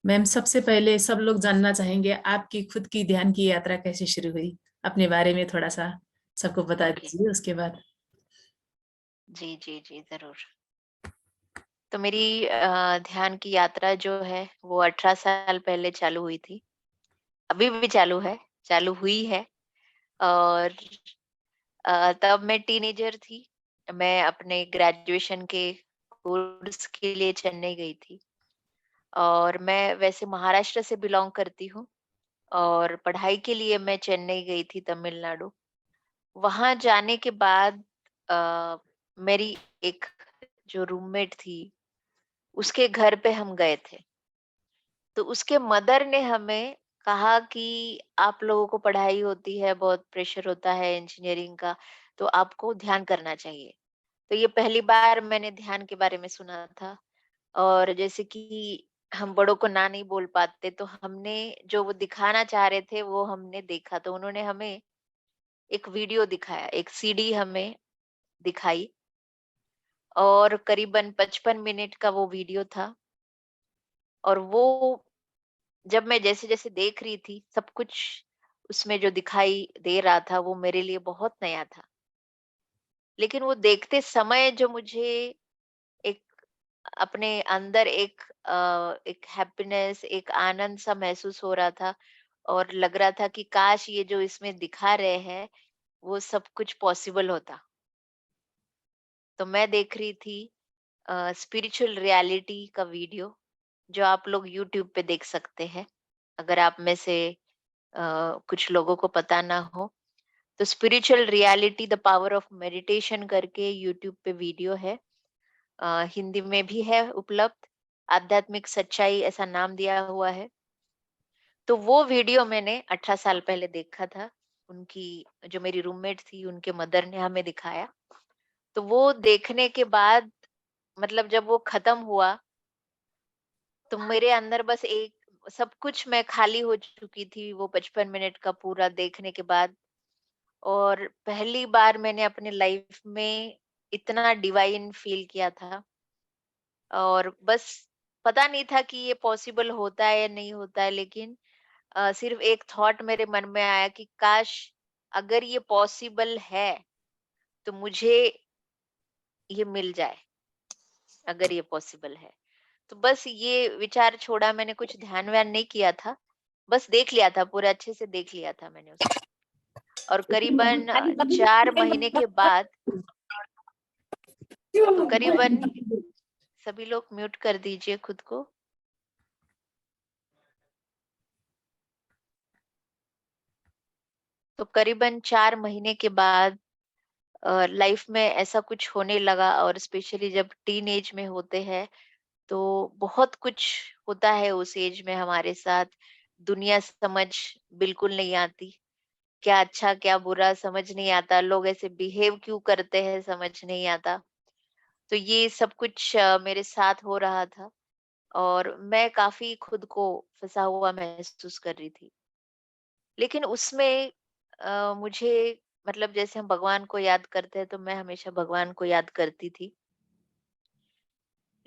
Ma'am, सबसे पहले सब लोग जानना चाहेंगे आपकी खुद की ध्यान की यात्रा कैसे शुरू हुई। अपने बारे में थोड़ा सा सबको बता ओके। दीजिए, उसके बाद। जी, जी, जी, ज़रूर। तो मेरी ध्यान की यात्रा जो है वो 18 साल पहले चालू हुई थी। अभी भी चालू है, चालू हुई है। और तब मैं टीनेजर थी। मैं अपने ग्रेजुएशन के कोर्स के लिए चेन्नई गई थी। और मैं वैसे महाराष्ट्र से बिलॉन्ग करती हूँ, और पढ़ाई के लिए मैं चेन्नई गई थी, तमिलनाडु। वहाँ जाने के बाद अ, मेरी एक जो रूममेट थी, उसके घर पे हम गए थे। तो उसके मदर ने हमें कहा कि आप लोगों को पढ़ाई होती है, बहुत प्रेशर होता है इंजीनियरिंग का, तो आपको ध्यान करना चाहिए। तो ये पहली बार मैंने ध्यान के बारे में सुना था। और जैसे कि हम बड़ों को ना नहीं बोल पाते, तो हमने जो वो दिखाना चाह रहे थे वो हमने देखा। तो उन्होंने हमें एक वीडियो दिखाया, एक सीडी हमें दिखाई, और करीबन 55 मिनट का वो वीडियो था। और वो जब मैं जैसे-जैसे देख रही थी, सब कुछ उसमें जो दिखाई दे रहा था वो मेरे लिए बहुत नया था। लेकिन वो देखते समय जो मुझे एक अपने अंदर एक हैप्पीनेस, एक आनंद सा महसूस हो रहा था, और लग रहा था कि काश ये जो इसमें दिखा रहे हैं वो सब कुछ पॉसिबल होता। तो मैं देख रही थी स्पिरिचुअल रियलिटी का वीडियो, जो आप लोग यूट्यूब पे देख सकते हैं, अगर आप में से कुछ लोगों को पता ना हो। तो spiritual reality the power of meditation करके यूट्यूब पे वीडियो है। हिंदी में भी है उपलब्ध। आध्यात्मिक सच्चाई ऐसा नाम दिया हुआ है। तो वो वीडियो मैंने 18 साल पहले देखा था। उनकी जो मेरी रूममेट थी, उनके मदर ने हमें दिखाया। तो वो देखने के बाद, मतलब जब वो खत्म हुआ, तो मेरे अंदर बस एक सब कुछ, मैं खाली हो चुकी थी वो 55 मिनट का पूरा देखने के बाद। और पहली बार मैंने अपने लाइफ में इतना डिवाइन फील किया था। और बस पता नहीं था कि ये पॉसिबल होता है या नहीं होता है, लेकिन सिर्फ एक थॉट मेरे मन में आया कि काश अगर ये पॉसिबल है तो मुझे ये मिल जाए, अगर ये पॉसिबल है। तो बस ये विचार छोड़ा, मैंने कुछ ध्यान व्यान नहीं किया था। बस देख लिया था, पूरे अच्छे से देख लिया था मैंने उसको। और करीबन 4 महीने के बाद, तो करीबन सभी लोग म्यूट कर दीजिए खुद को। तो करीबन 4 महीने के बाद लाइफ में ऐसा कुछ होने लगा, और स्पेशली जब टीन एज में होते हैं, तो बहुत कुछ होता है उस एज में हमारे साथ। दुनिया समझ बिल्कुल नहीं आती, क्या अच्छा क्या बुरा समझ नहीं आता, लोग ऐसे बिहेव क्यों करते हैं समझ नहीं आता। तो ये सब कुछ मेरे साथ हो रहा था, और मैं काफी खुद को फंसा हुआ महसूस कर रही थी। लेकिन उसमें मुझे, मतलब जैसे हम भगवान को याद करते हैं, तो मैं हमेशा भगवान को याद करती थी।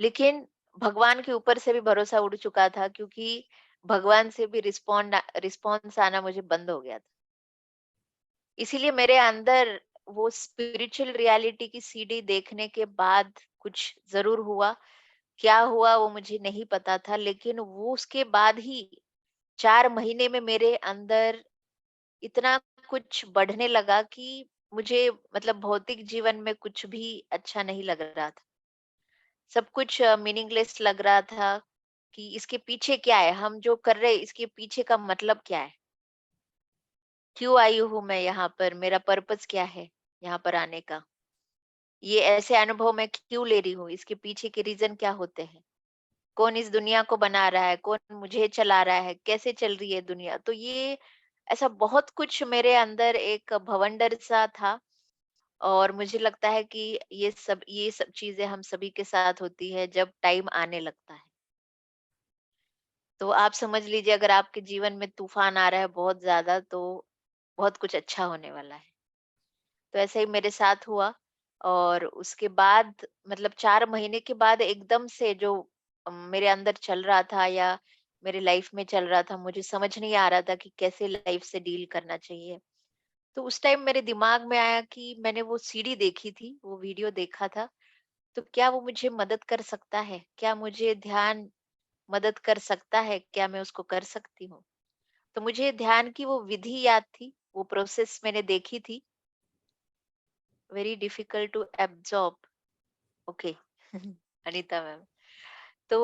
लेकिन भगवान के ऊपर से भी भरोसा उड़ चुका था, क्योंकि भगवान से भी रिस्पॉन्स आना मुझे बंद हो गया था। इसीलिए मेरे अंदर वो स्पिरिचुअल रियलिटी की सीडी देखने के बाद कुछ जरूर हुआ। क्या हुआ वो मुझे नहीं पता था, लेकिन वो उसके बाद ही 4 महीने में मेरे अंदर इतना कुछ बढ़ने लगा कि मुझे, मतलब भौतिक जीवन में कुछ भी अच्छा नहीं लग रहा था। सब कुछ मीनिंगलेस लग रहा था, कि इसके पीछे क्या है, हम जो कर रहे हैं इसके पीछे का मतलब क्या है, क्यों आई हूँ मैं यहाँ पर, मेरा पर्पस क्या है यहाँ पर आने का, ये ऐसे अनुभव मैं क्यों ले रही हूँ, इसके पीछे के रीजन क्या होते हैं, कौन इस दुनिया को बना रहा है, कौन मुझे चला रहा है, कैसे चल रही है दुनिया। तो ये ऐसा बहुत कुछ मेरे अंदर एक भवंडर सा था। और मुझे लगता है कि ये सब चीजें हम सभी के साथ होती है जब टाइम आने लगता है। तो आप समझ लीजिए, अगर आपके जीवन में तूफान आ रहा है बहुत ज्यादा, तो बहुत कुछ अच्छा होने वाला है। तो ऐसा ही मेरे साथ हुआ। और उसके बाद, मतलब 4 महीने के बाद एकदम से जो मेरे अंदर चल रहा था, या मेरे लाइफ में चल रहा था, मुझे समझ नहीं आ रहा था कि कैसे लाइफ से डील करना चाहिए। तो उस टाइम मेरे दिमाग में आया कि मैंने वो सीडी देखी थी, वो वीडियो देखा था, तो क्या वो मुझे मदद कर सकता है? क्या मुझे ध्यान मदद कर सकता है? क्या मैं उसको कर सकती हूँ? तो मुझे ध्यान की वो विधि याद थी, वो प्रोसेस मैंने देखी थी। Very difficult to absorb. Okay. Anita ma'am. तो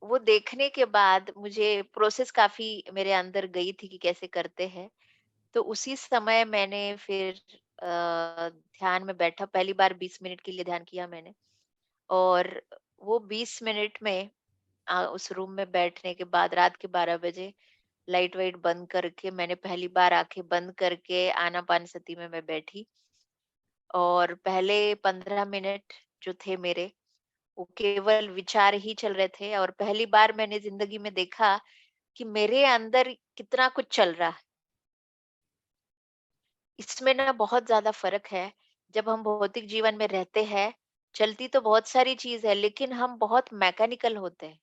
वो देखने के बाद मुझे प्रोसेस काफी मेरे अंदर गई थी कि कैसे करते हैं। तो उसी समय मैंने फिर ध्यान में बैठा, पहली बार 20 मिनट के लिए ध्यान किया मैंने। और वो 20 मिनट में उस रूम में बैठने के बाद रात के 12 बजे लाइट वाइट बंद करके मैंने पहली बार आंखें बंद करके आनापानसती में मैं बैठी। और पहले 15 मिनट जो थे मेरे, वो केवल विचार ही चल रहे थे। और पहली बार मैंने जिंदगी में देखा कि मेरे अंदर कितना कुछ चल रहा है। इसमें ना बहुत ज्यादा फर्क है। जब हम भौतिक जीवन में रहते हैं, चलती तो बहुत सारी चीज है, लेकिन हम बहुत मैकेनिकल होते हैं।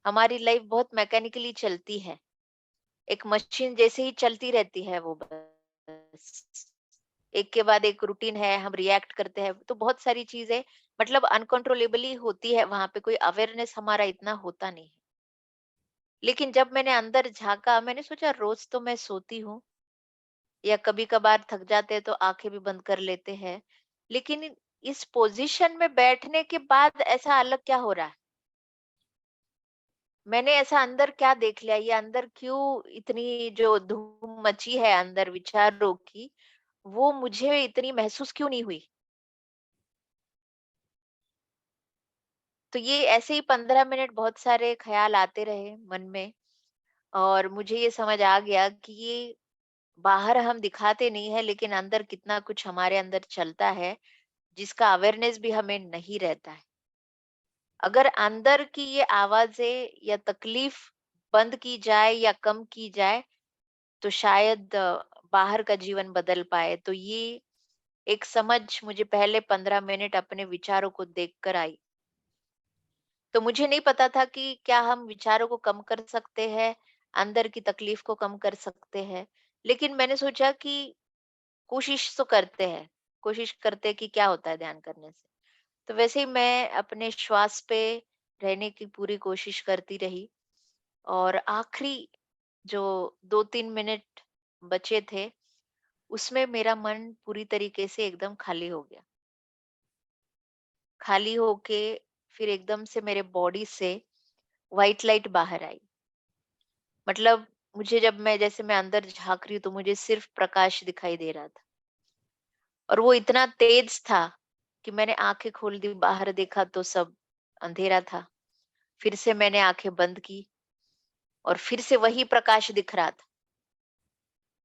हमारी लाइफ बहुत मैकेनिकली चलती है, एक मशीन जैसे ही चलती रहती है वो, बस एक के बाद एक रूटीन है, हम रिएक्ट करते हैं। तो बहुत सारी चीजें मतलब अनकंट्रोलेबली होती है, वहां पे कोई अवेयरनेस हमारा इतना होता नहीं है। लेकिन जब मैंने अंदर झांका, मैंने सोचा रोज तो मैं सोती हूँ, या कभी कभार थक जाते हैं तो आंखें भी बंद कर लेते हैं, लेकिन इस पोजीशन में बैठने के बाद ऐसा अलग क्या हो रहा है? मैंने ऐसा अंदर क्या देख लिया? ये अंदर क्यों इतनी जो धूम मची है अंदर विचारों की, वो मुझे इतनी महसूस क्यों नहीं हुई? तो ये ऐसे ही 15 मिनट बहुत सारे ख्याल आते रहे मन में। और मुझे ये समझ आ गया कि ये बाहर हम दिखाते नहीं है, लेकिन अंदर कितना कुछ हमारे अंदर चलता है, जिसका अवेयरनेस भी हमें नहीं रहता है। अगर अंदर की ये आवाजें या तकलीफ बंद की जाए या कम की जाए, तो शायद बाहर का जीवन बदल पाए। तो ये एक समझ मुझे पहले 15 मिनट अपने विचारों को देखकर आई। तो मुझे नहीं पता था कि क्या हम विचारों को कम कर सकते हैं, अंदर की तकलीफ को कम कर सकते हैं। लेकिन मैंने सोचा कि कोशिश तो करते हैं, कोशिश करते हैं कि क्या होता है ध्यान करने से। तो वैसे ही मैं अपने श्वास पे रहने की पूरी कोशिश करती रही। और आखिरी जो 2-3 मिनट बचे थे, उसमें मेरा मन पूरी तरीके से एकदम खाली हो गया। खाली होके फिर एकदम से मेरे बॉडी से व्हाइट लाइट बाहर आई। मतलब मुझे, जब मैं जैसे मैं अंदर झाँक रही हूँ, तो मुझे सिर्फ प्रकाश दिखाई दे रहा था। और वो इतना तेज था कि मैंने आँखें खोल दी, बाहर देखा तो सब अंधेरा था। फिर से मैंने आँखें बंद की और फिर से वही प्रकाश दिख रहा था।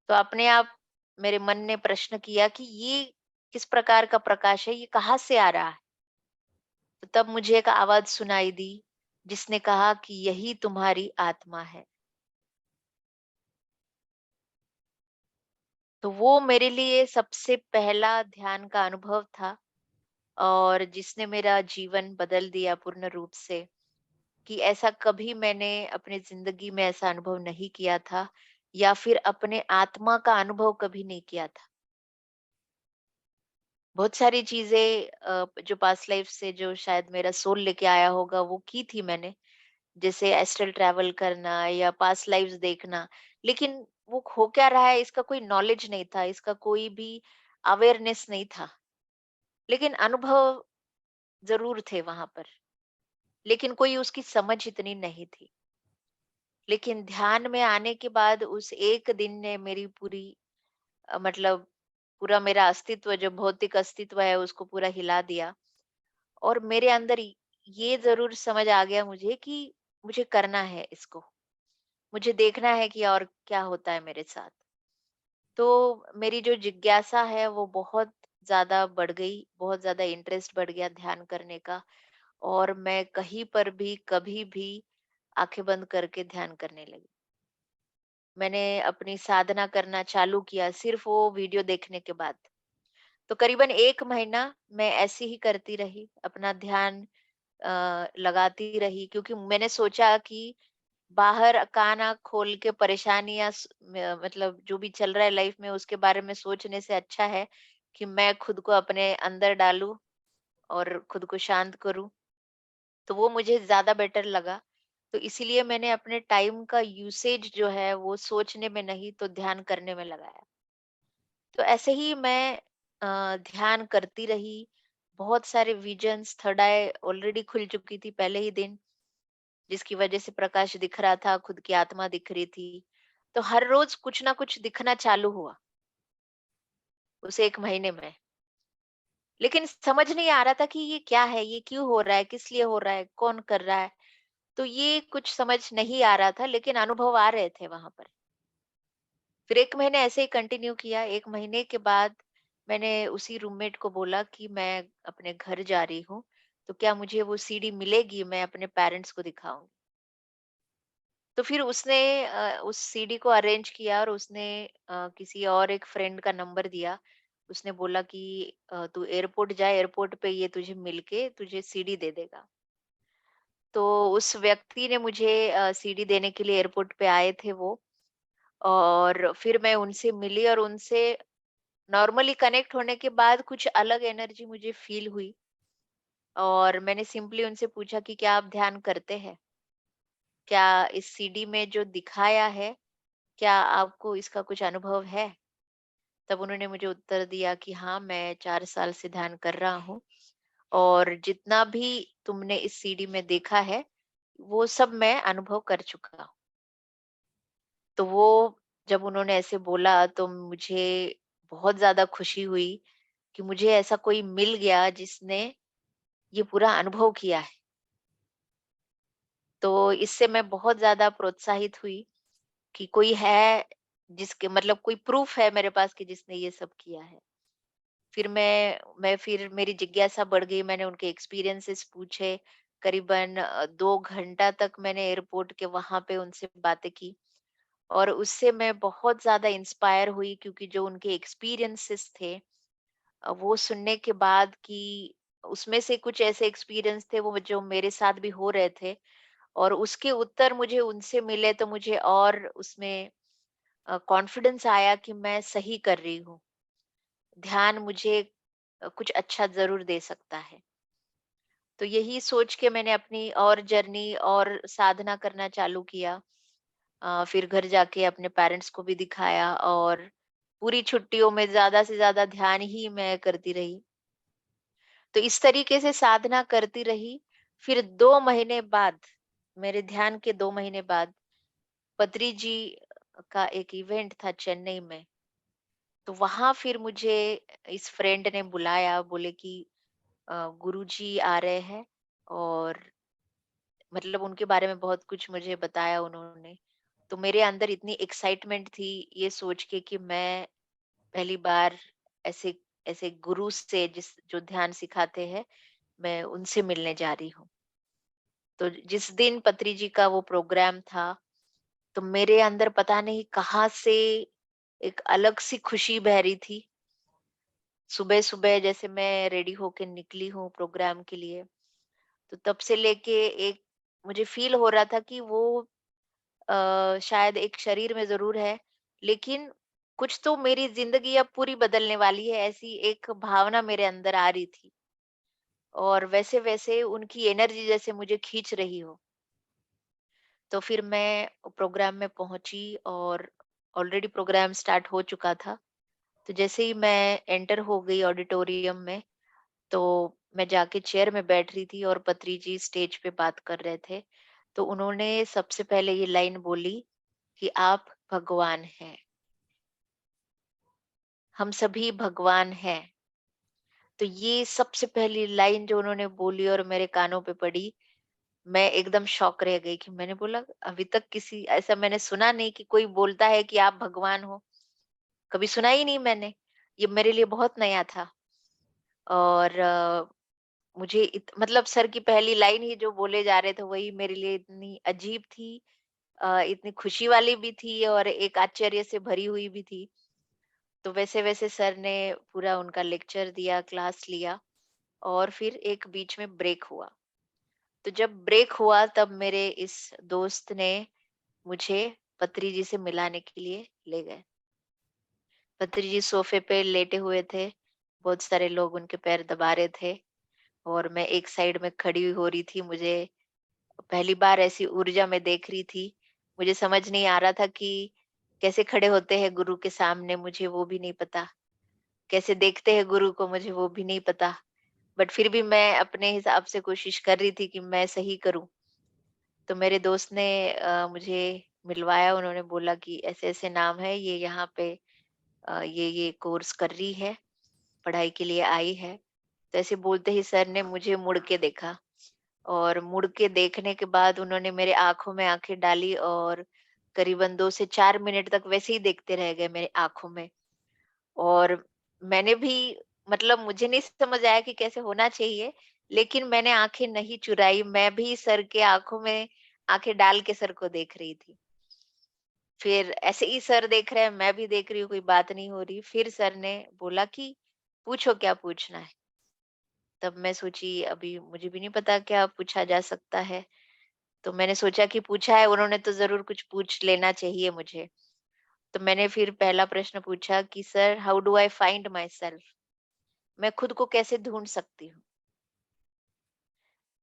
तो अपने आप मेरे मन ने प्रश्न किया कि ये किस प्रकार का प्रकाश है? ये कहाँ से आ रहा है? तो तब मुझे एक आवाज़ सुनाई दी, जिसने कहा कि यही तुम्हारी आत्मा है। तो वो मेरे लिए सबसे पहला ध्यान का अनुभव था, और जिसने मेरा जीवन बदल दिया पूर्ण रूप से। कि ऐसा कभी मैंने अपनी जिंदगी में ऐसा अनुभव नहीं किया था, या फिर अपने आत्मा का अनुभव कभी नहीं किया था। बहुत सारी चीजें जो पास्ट लाइफ से जो शायद मेरा सोल लेके आया होगा वो की थी मैंने, जैसे एस्ट्रल ट्रैवल करना या पास्ट लाइव्स देखना। लेकिन वो हो क्या रहा है इसका कोई नॉलेज नहीं था, इसका कोई भी अवेयरनेस नहीं था। लेकिन अनुभव जरूर थे वहां पर, लेकिन कोई उसकी समझ इतनी नहीं थी। लेकिन ध्यान में आने के बाद उस एक दिन ने मेरी पूरी मतलब पूरा मेरा अस्तित्व, जो भौतिक अस्तित्व है, उसको पूरा हिला दिया। और मेरे अंदर ये जरूर समझ आ गया मुझे कि मुझे करना है इसको, मुझे देखना है कि और क्या होता है मेरे साथ। तो मेरी जो जिज्ञासा है वो बहुत ज्यादा बढ़ गई, बहुत ज्यादा इंटरेस्ट बढ़ गया ध्यान करने का। और मैं कहीं पर भी कभी भी आंखें बंद करके ध्यान करने लगी। मैंने अपनी साधना करना चालू किया सिर्फ वो वीडियो देखने के बाद। तो करीबन 1 महीना मैं ऐसे ही करती रही, अपना ध्यान लगाती रही, क्योंकि मैंने सोचा कि बाहर कान आँख खोल के परेशानियाँ मतलब जो भी चल रहा है लाइफ में उसके बारे में सोचने से अच्छा है कि मैं खुद को अपने अंदर डालूँ और खुद को शांत करूँ। तो वो मुझे ज़्यादा बेटर लगा। तो इसीलिए मैंने अपने टाइम का यूसेज जो है वो सोचने में नहीं तो ध्यान करने में लगाया। तो ऐसे ही मैं ध्यान करती रही। बहुत सारे विजन्स, थर्ड आई ऑलरेडी खुल चुकी थी पहले ही दिन, जिसकी वजह से प्रकाश दिख रहा था, खुद की आत्मा दिख रही थी। तो हर रोज कुछ ना कुछ दिखना चालू हुआ उस 1 महीने में। लेकिन समझ नहीं आ रहा था कि ये क्या है? ये क्यों हो रहा है? किस लिए हो रहा है? कौन कर रहा है? तो ये कुछ समझ नहीं आ रहा था, लेकिन अनुभव आ रहे थे वहाँ पर। फिर 1 महीने ऐसे ही कंटिन्यू किया। 1 महीने के बाद मैंने उसी रूममेट को बोला कि मैं अपने घर जा रही हूँ, तो क्या मुझे वो सीडी मिलेगी? मैं अपने पेरेंट्स को दिखाऊँगी। तो फिर उसने उस सीडी को अरेंज किया और उसने किसी और एक फ्रेंड का नंबर दिया। उसने बोला कि "तू एयरपोर्ट जा, एयरपोर्ट पे ये तुझे मिलके तुझे सीडी दे देगा।" तो उस व्यक्ति ने मुझे सीडी देने के लिए एयरपोर्ट पे आए थे वो। और फिर मैं उनसे मिली और उनसे नॉर्मली कनेक्ट होने के बाद कुछ अलग एनर्जी मुझे फील हुई। और मैंने सिंपली उनसे पूछा कि क्या आप ध्यान करते हैं? क्या इस सीडी में जो दिखाया है, क्या आपको इसका कुछ अनुभव है? तब उन्होंने मुझे उत्तर दिया कि हाँ, मैं 4 साल से ध्यान कर रहा हूँ और जितना भी तुमने इस सीडी में देखा है, वो सब मैं अनुभव कर चुका हूँ। तो वो जब उन्होंने ऐसे बोला तो मुझे बहुत ज़्यादा खुशी हुई कि मुझे ऐसा कोई मिल गया जिसने ये पूरा अनुभव किया है। तो इससे मैं बहुत ज़्यादा प्रोत्साहित हुई कि कोई है जिसके मतलब कोई प्रूफ है मेरे पास कि जिसने ये सब किया है। फिर फिर मेरी जिज्ञासा बढ़ गई, मैंने उनके एक्सपीरियंसेस पूछे। करीबन 2 घंटा तक मैंने एयरपोर्ट के वहाँ पे उनसे बातें की और उससे मैं बहुत ज़्यादा इंस्पायर हुई क्योंकि जो उनके एक्सपीरियंसेस थे वो सुनने के बाद कि उसमें से कुछ ऐसे एक्सपीरियंस थे वो जो मेरे साथ भी हो रहे थे और उसके उत्तर मुझे उनसे मिले तो मुझे और उसमें कॉन्फिडेंस आया कि मैं सही कर रही हूँ। ध्यान मुझे कुछ अच्छा ज़रूर दे सकता है। तो यही सोच के मैंने अपनी और जर्नी और साधना करना चालू किया। फिर घर जाके अपने पेरेंट्स को भी दिखाया और पूरी छुट्टियों में ज़्यादा से ज़्यादा ध्यान ही मैं करती रही। तो इस तरीके से साधना करती रही। फिर 2 महीने बाद, मेरे ध्यान के 2 महीने बाद पत्री जी का एक इवेंट था चेन्नई में। तो वहाँ फिर मुझे इस फ्रेंड ने बुलाया, बोले कि गुरुजी आ रहे हैं और मतलब उनके बारे में बहुत कुछ मुझे बताया उन्होंने। तो मेरे अंदर इतनी एक्साइटमेंट थी ये सोच के कि मैं पहली बार ऐसे ऐसे गुरु से जिस जो ध्यान सिखाते हैं, मैं उनसे मिलने जा रही हूँ। तो जिस दिन पत्री जी का वो प्रोग्राम था, तो मेरे अंदर पता नहीं कहाँ से एक अलग सी खुशी बह रही थी। सुबह-सुबह जैसे मैं रेडी होके निकली हूँ प्रोग्राम के लिए, तो तब से लेके एक मुझे फ़ील हो रहा था कि वो शायद एक शरीर में ज़रूर है, लेकिन कुछ तो मेरी ज़िंदगी अब पूरी बदलने वाली है, ऐसी एक भावना मेरे अंदर आ रही थी। और वैसे-वैसे उनकी एनर्जी जैसे मुझे खींच रही हो। तो फिर मैं प्रोग्राम में पहुंची और ऑलरेडी प्रोग्राम स्टार्ट हो चुका था। तो जैसे ही मैं एंटर हो गई ऑडिटोरियम में, तो मैं जाके चेयर में बैठ रही थी और पत्री जी स्टेज पे बात कर रहे थे। तो उन्होंने सबसे पहले ये लाइन बोली कि आप भगवान हैं, हम सभी भगवान हैं। तो ये सबसे पहली लाइन जो उन्होंने बोली और मेरे कानों पे पड़ी, मैं एकदम शॉक रह गई कि मैंने बोला अभी तक किसी ऐसा मैंने सुना नहीं कि कोई बोलता है कि आप भगवान हो। कभी सुना ही नहीं मैंने। ये मेरे लिए बहुत नया था। और मुझे मतलब सर की पहली लाइन ही जो बोले जा रहे थे वही मेरे लिए इतनी अजीब थी, इतनी खुशी वाली भी थी और एक आश्चर्य से भरी हुई भी थी। तो वैसे-वैसे सर ने पूरा उनका लेक्चर दिया, क्लास लिया और फिर एक बीच में ब्रेक हुआ। तो जब ब्रेक हुआ तब मेरे इस दोस्त ने मुझे पत्री जी से मिलाने के लिए ले गए। पत्री जी सोफे पे लेटे हुए थे, बहुत सारे लोग उनके पैर दबा रहे थे और मैं एक साइड में खड़ी हो रही थी। मुझे पहली बार ऐसी ऊर्जा मैं देख रही थी। मुझे समझ नहीं आ रहा था कि कैसे खड़े होते हैं गुरु के सामने, मुझे वो भी नहीं पता। कैसे देखते हैं गुरु को, मुझे वो भी नहीं पता। बट फिर भी मैं अपने हिसाब से कोशिश कर रही थी कि मैं सही करूँ। तो मेरे दोस्त ने मुझे मिलवाया, उन्होंने बोला कि ऐसे-ऐसे नाम है, ये यहाँ पे ये कोर्स कर रही है, पढ़ाई के लिए आई है। तो ऐसे बोलते ही सर ने मुझे मुड़ के देखा और मुड़ के देखने के बाद उन्होंने मेरे आँखों में आँखें डाली और करीबन 2 से 4 मिनट तक वैसे ही देखते रह गए मेरी आँखों में। और मैंने भी, मतलब मुझे नहीं समझ आया कि कैसे होना चाहिए, लेकिन मैंने आँखें नहीं चुराई, मैं भी सर के आँखों में आँखें डाल के सर को देख रही थी। फिर ऐसे ही सर देख रहे हैं, मैं भी देख रही हूँ, कोई बात नहीं हो रही। फिर सर ने बोला कि पूछो क्या पूछना है। तब मैं सोची अभी मुझे भी नहीं पता क्या पूछा जा सकता है। तो मैंने सोचा कि पूछा है उन्होंने तो ज़रूर कुछ पूछ लेना चाहिए मुझे। तो मैंने फिर पहला प्रश्न पूछा कि sir how do I find my self? मैं खुद को कैसे ढूँढ सकती हूँ?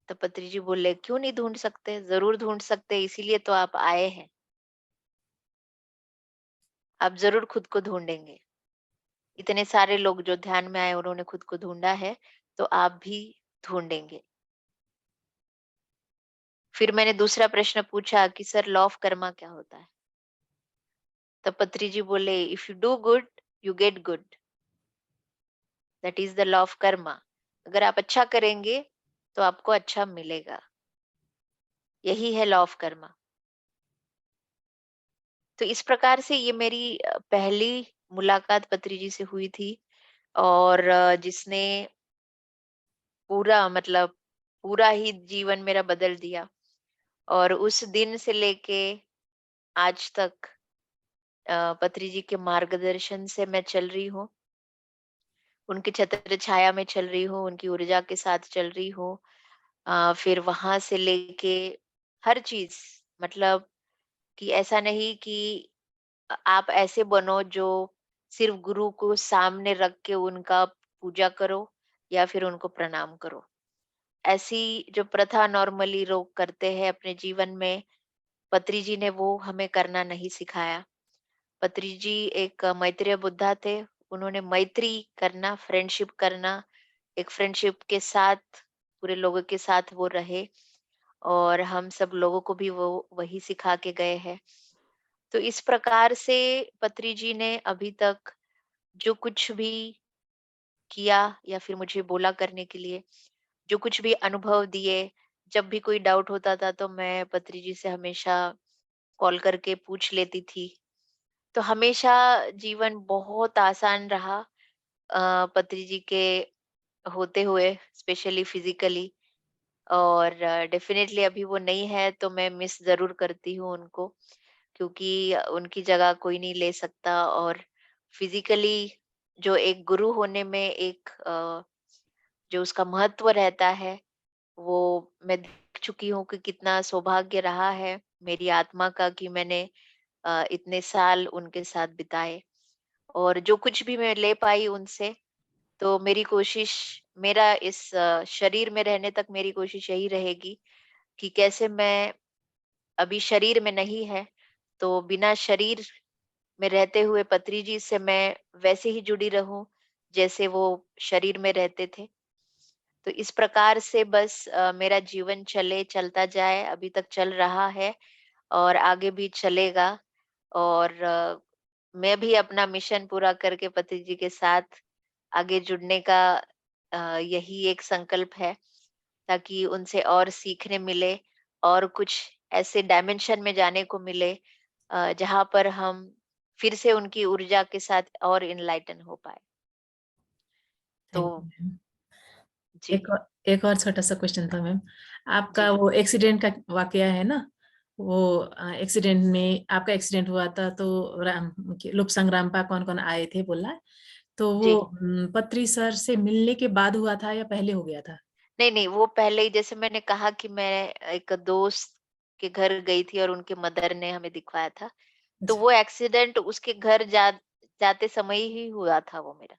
तो पत्री जी बोले, क्यों नहीं ढूँढ सकते? ज़रूर ढूँढ सकते हैं, इसीलिए तो आप आए हैं। आप ज़रूर खुद को ढूँढेंगे। इतने सारे लोग जो ध्यान में आए उन्होंने खुद को ढूँढा है, तो आप भी ढूँढेंगे। फिर मैंने दूसरा प्रश्न पूछा कि सर लॉ ऑफ कर्मा क्या होता है? तब पत्री जी बोले, if you do good, you get good. That is the law of Karma. अगर आप अच्छा करेंगे, तो आपको अच्छा मिलेगा। यही है लॉ ऑफ कर्मा। तो इस प्रकार से ये मेरी पहली मुलाकात पत्री जी से हुई थी और जिसने पूरा, मतलब पूरा ही जीवन मेरा बदल दिया। और उस दिन से लेके आज तक पत्री जी के मार्गदर्शन से मैं चल रही हूँ, उनकी छत्र छाया में चल रही हूँ, उनकी ऊर्जा के साथ चल रही हूँ। फिर वहां से लेके हर चीज, मतलब कि ऐसा नहीं कि आप ऐसे बनो जो सिर्फ गुरु को सामने रख के उनका पूजा करो या फिर उनको प्रणाम करो। ऐसी जो प्रथा नॉर्मली लोग करते हैं अपने जीवन में, पत्री जी ने वो हमें करना नहीं सिखाया। पत्री जी एक मैत्रेय बुद्धा थे। उन्होंने मैत्री करना, फ्रेंडशिप करना, एक फ्रेंडशिप के साथ पूरे लोगों के साथ वो रहे और हम सब लोगों को भी वो वही सिखा के गए हैं। तो इस प्रकार से पत्री जी ने अभी तक जो कुछ भी किया या फिर मुझे बोला करने के लिए, जो कुछ भी अनुभव दिए, जब भी कोई डाउट होता था तो मैं पत्री जी से हमेशा कॉल करके पूछ लेती थी। तो हमेशा जीवन बहुत आसान रहा पत्री जी के होते हुए, स्पेशली फिजिकली। और डेफिनेटली अभी वो नहीं है तो मैं मिस ज़रूर करती हूँ उनको, क्योंकि उनकी जगह कोई नहीं ले सकता। और फिजिकली जो एक गुरु होने में एक जो उसका महत्व रहता है, वो मैं देख चुकी हूँ कि कितना सौभाग्य रहा है मेरी आत्मा का कि मैंने इतने साल उनके साथ बिताए। और जो कुछ भी मैं ले पाई उनसे, तो मेरी कोशिश, मेरा इस शरीर में रहने तक मेरी कोशिश यही रहेगी कि कैसे मैं, अभी शरीर में नहीं है, तो बिना शरीर में रहते हुए पत्री जी से मैं वैसे ही जुड़ी रहूं जैसे वो शरीर में रहते थे। तो इस प्रकार से बस मेरा जीवन चले, चलता जाए, अभी तक चल रहा है और आगे भी चलेगा। और मैं भी अपना मिशन पूरा करके पति जी के साथ आगे जुड़ने का यही एक संकल्प है, ताकि उनसे और सीखने मिले और कुछ ऐसे डायमेंशन में जाने को मिले जहाँ पर हम फिर से उनकी ऊर्जा के साथ और इनलाइटन हो पाए। तो थैंक यू मैम। जी, एक और छोटा सा क्वेश्चन था मैम। आपका जी, वो एक्सीडेंट का वाकया है ना, वो एक्सीडेंट में आपका एक्सीडेंट हुआ था तो लोक संग्राम पा कौन कौन आए थे बोला, तो वो जी। पत्री सर से मिलने के बाद हुआ था या पहले हो गया था? नहीं, नहीं, वो पहले ही, जैसे मैंने कहा कि मैं एक दोस्त के घर गई थी और उनके मदर ने हमें दिखवाया था। तो अच्छा, वो एक्सीडेंट उसके घर जाते समय ही हुआ था वो मेरा।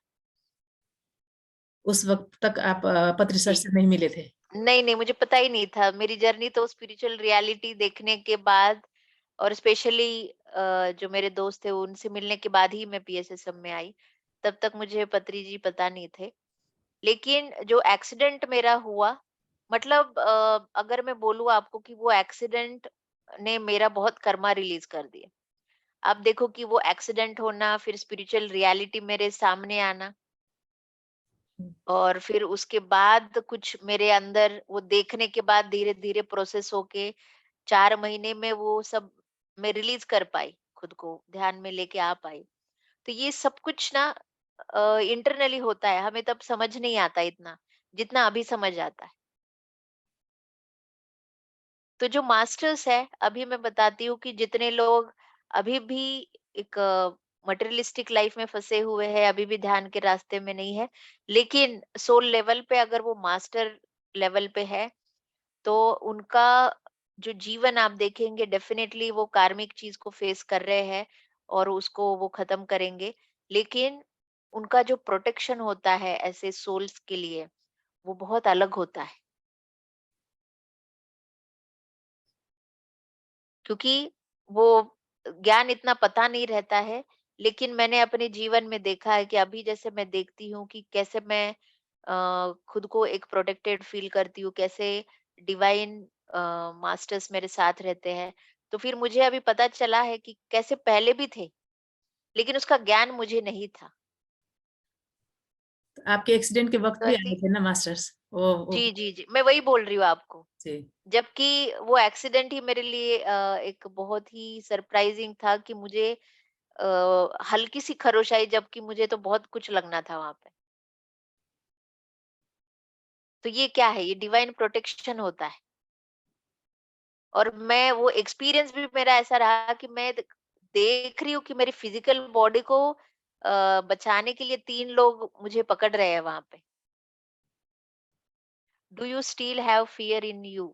उस वक़्त तक आप पत्री सर जी। से नहीं मिले थे? नहीं, नहीं, मुझे पता ही नहीं था। मेरी जर्नी तो स्पिरिचुअल रियलिटी देखने के बाद और स्पेशली जो मेरे दोस्त थे उनसे मिलने के बाद ही मैं पीएसएसएम में आई। तब तक मुझे पत्री जी पता नहीं थे। लेकिन जो एक्सीडेंट मेरा हुआ, मतलब अगर मैं बोलूँ आपको कि वो एक्सीडेंट ने मेरा बहुत कर्मा रिलीज़ कर दिया। आप देखो कि वो एक्सीडेंट होना, फिर स्पिरिचुअल रियलिटी मेरे सामने आना हुँ, और फिर उसके बाद कुछ मेरे अंदर वो देखने के बाद धीरे-धीरे प्रोसेस होके 4 महीने में वो सब मैं रिलीज़ कर पाई, खुद को ध्यान में लेके आ पाई। तो ये सब कुछ ना इंटरनली होता है, हमें तब समझ नहीं आता इतना, जितना अभी समझ आता है। तो जो मास्टर्स है, अभी मैं बताती हूँ कि जितने लोग अभी भी एक मटेरियलिस्टिक लाइफ में फँसे हुए हैं, अभी भी ध्यान के रास्ते में नहीं है, लेकिन सोल लेवल पे अगर वो मास्टर लेवल पे है, तो उनका जो जीवन आप देखेंगे डेफिनेटली वो कार्मिक चीज़ को फेस कर रहे हैं और उसको वो खत्म करेंगे। लेकिन उनका जो प्रोटेक्शन होता है ऐसे सोल्स के लिए, वो बहुत अलग होता है। क्योंकि वो ज्ञान इतना पता नहीं रहता है, लेकिन मैंने अपने जीवन में देखा है कि अभी जैसे मैं देखती हूँ कि कैसे मैं खुद को एक प्रोटेक्टेड फील करती हूँ, कैसे डिवाइन मास्टर्स मेरे साथ रहते हैं। तो फिर मुझे अभी पता चला है कि कैसे पहले भी थे, लेकिन उसका ज्ञान मुझे नहीं था। तो आपके एक्सीडेंट के वक़्त तो भी ऐसी आए थे ना मास्टर्स? वो जी, जी, जी, मैं वही बोल रही हूँ आपको। जी, जबकि वो एक्सीडेंट ही मेरे लिए एक बहुत ही सरप्राइजिंग था कि मुझे हल्की सी खरोश आई जबकि मुझे तो बहुत कुछ लगना था वहां पे। तो ये क्या है? ये डिवाइन प्रोटेक्शन होता है। और मैं वो एक्सपीरियंस भी मेरा ऐसा रहा कि मैं देख रही हूँ कि मेरी फिजिकल बॉडी को बचाने के लिए 3 लोग मुझे पकड़ रहे हैं वहां पे। Do you still have fear in you?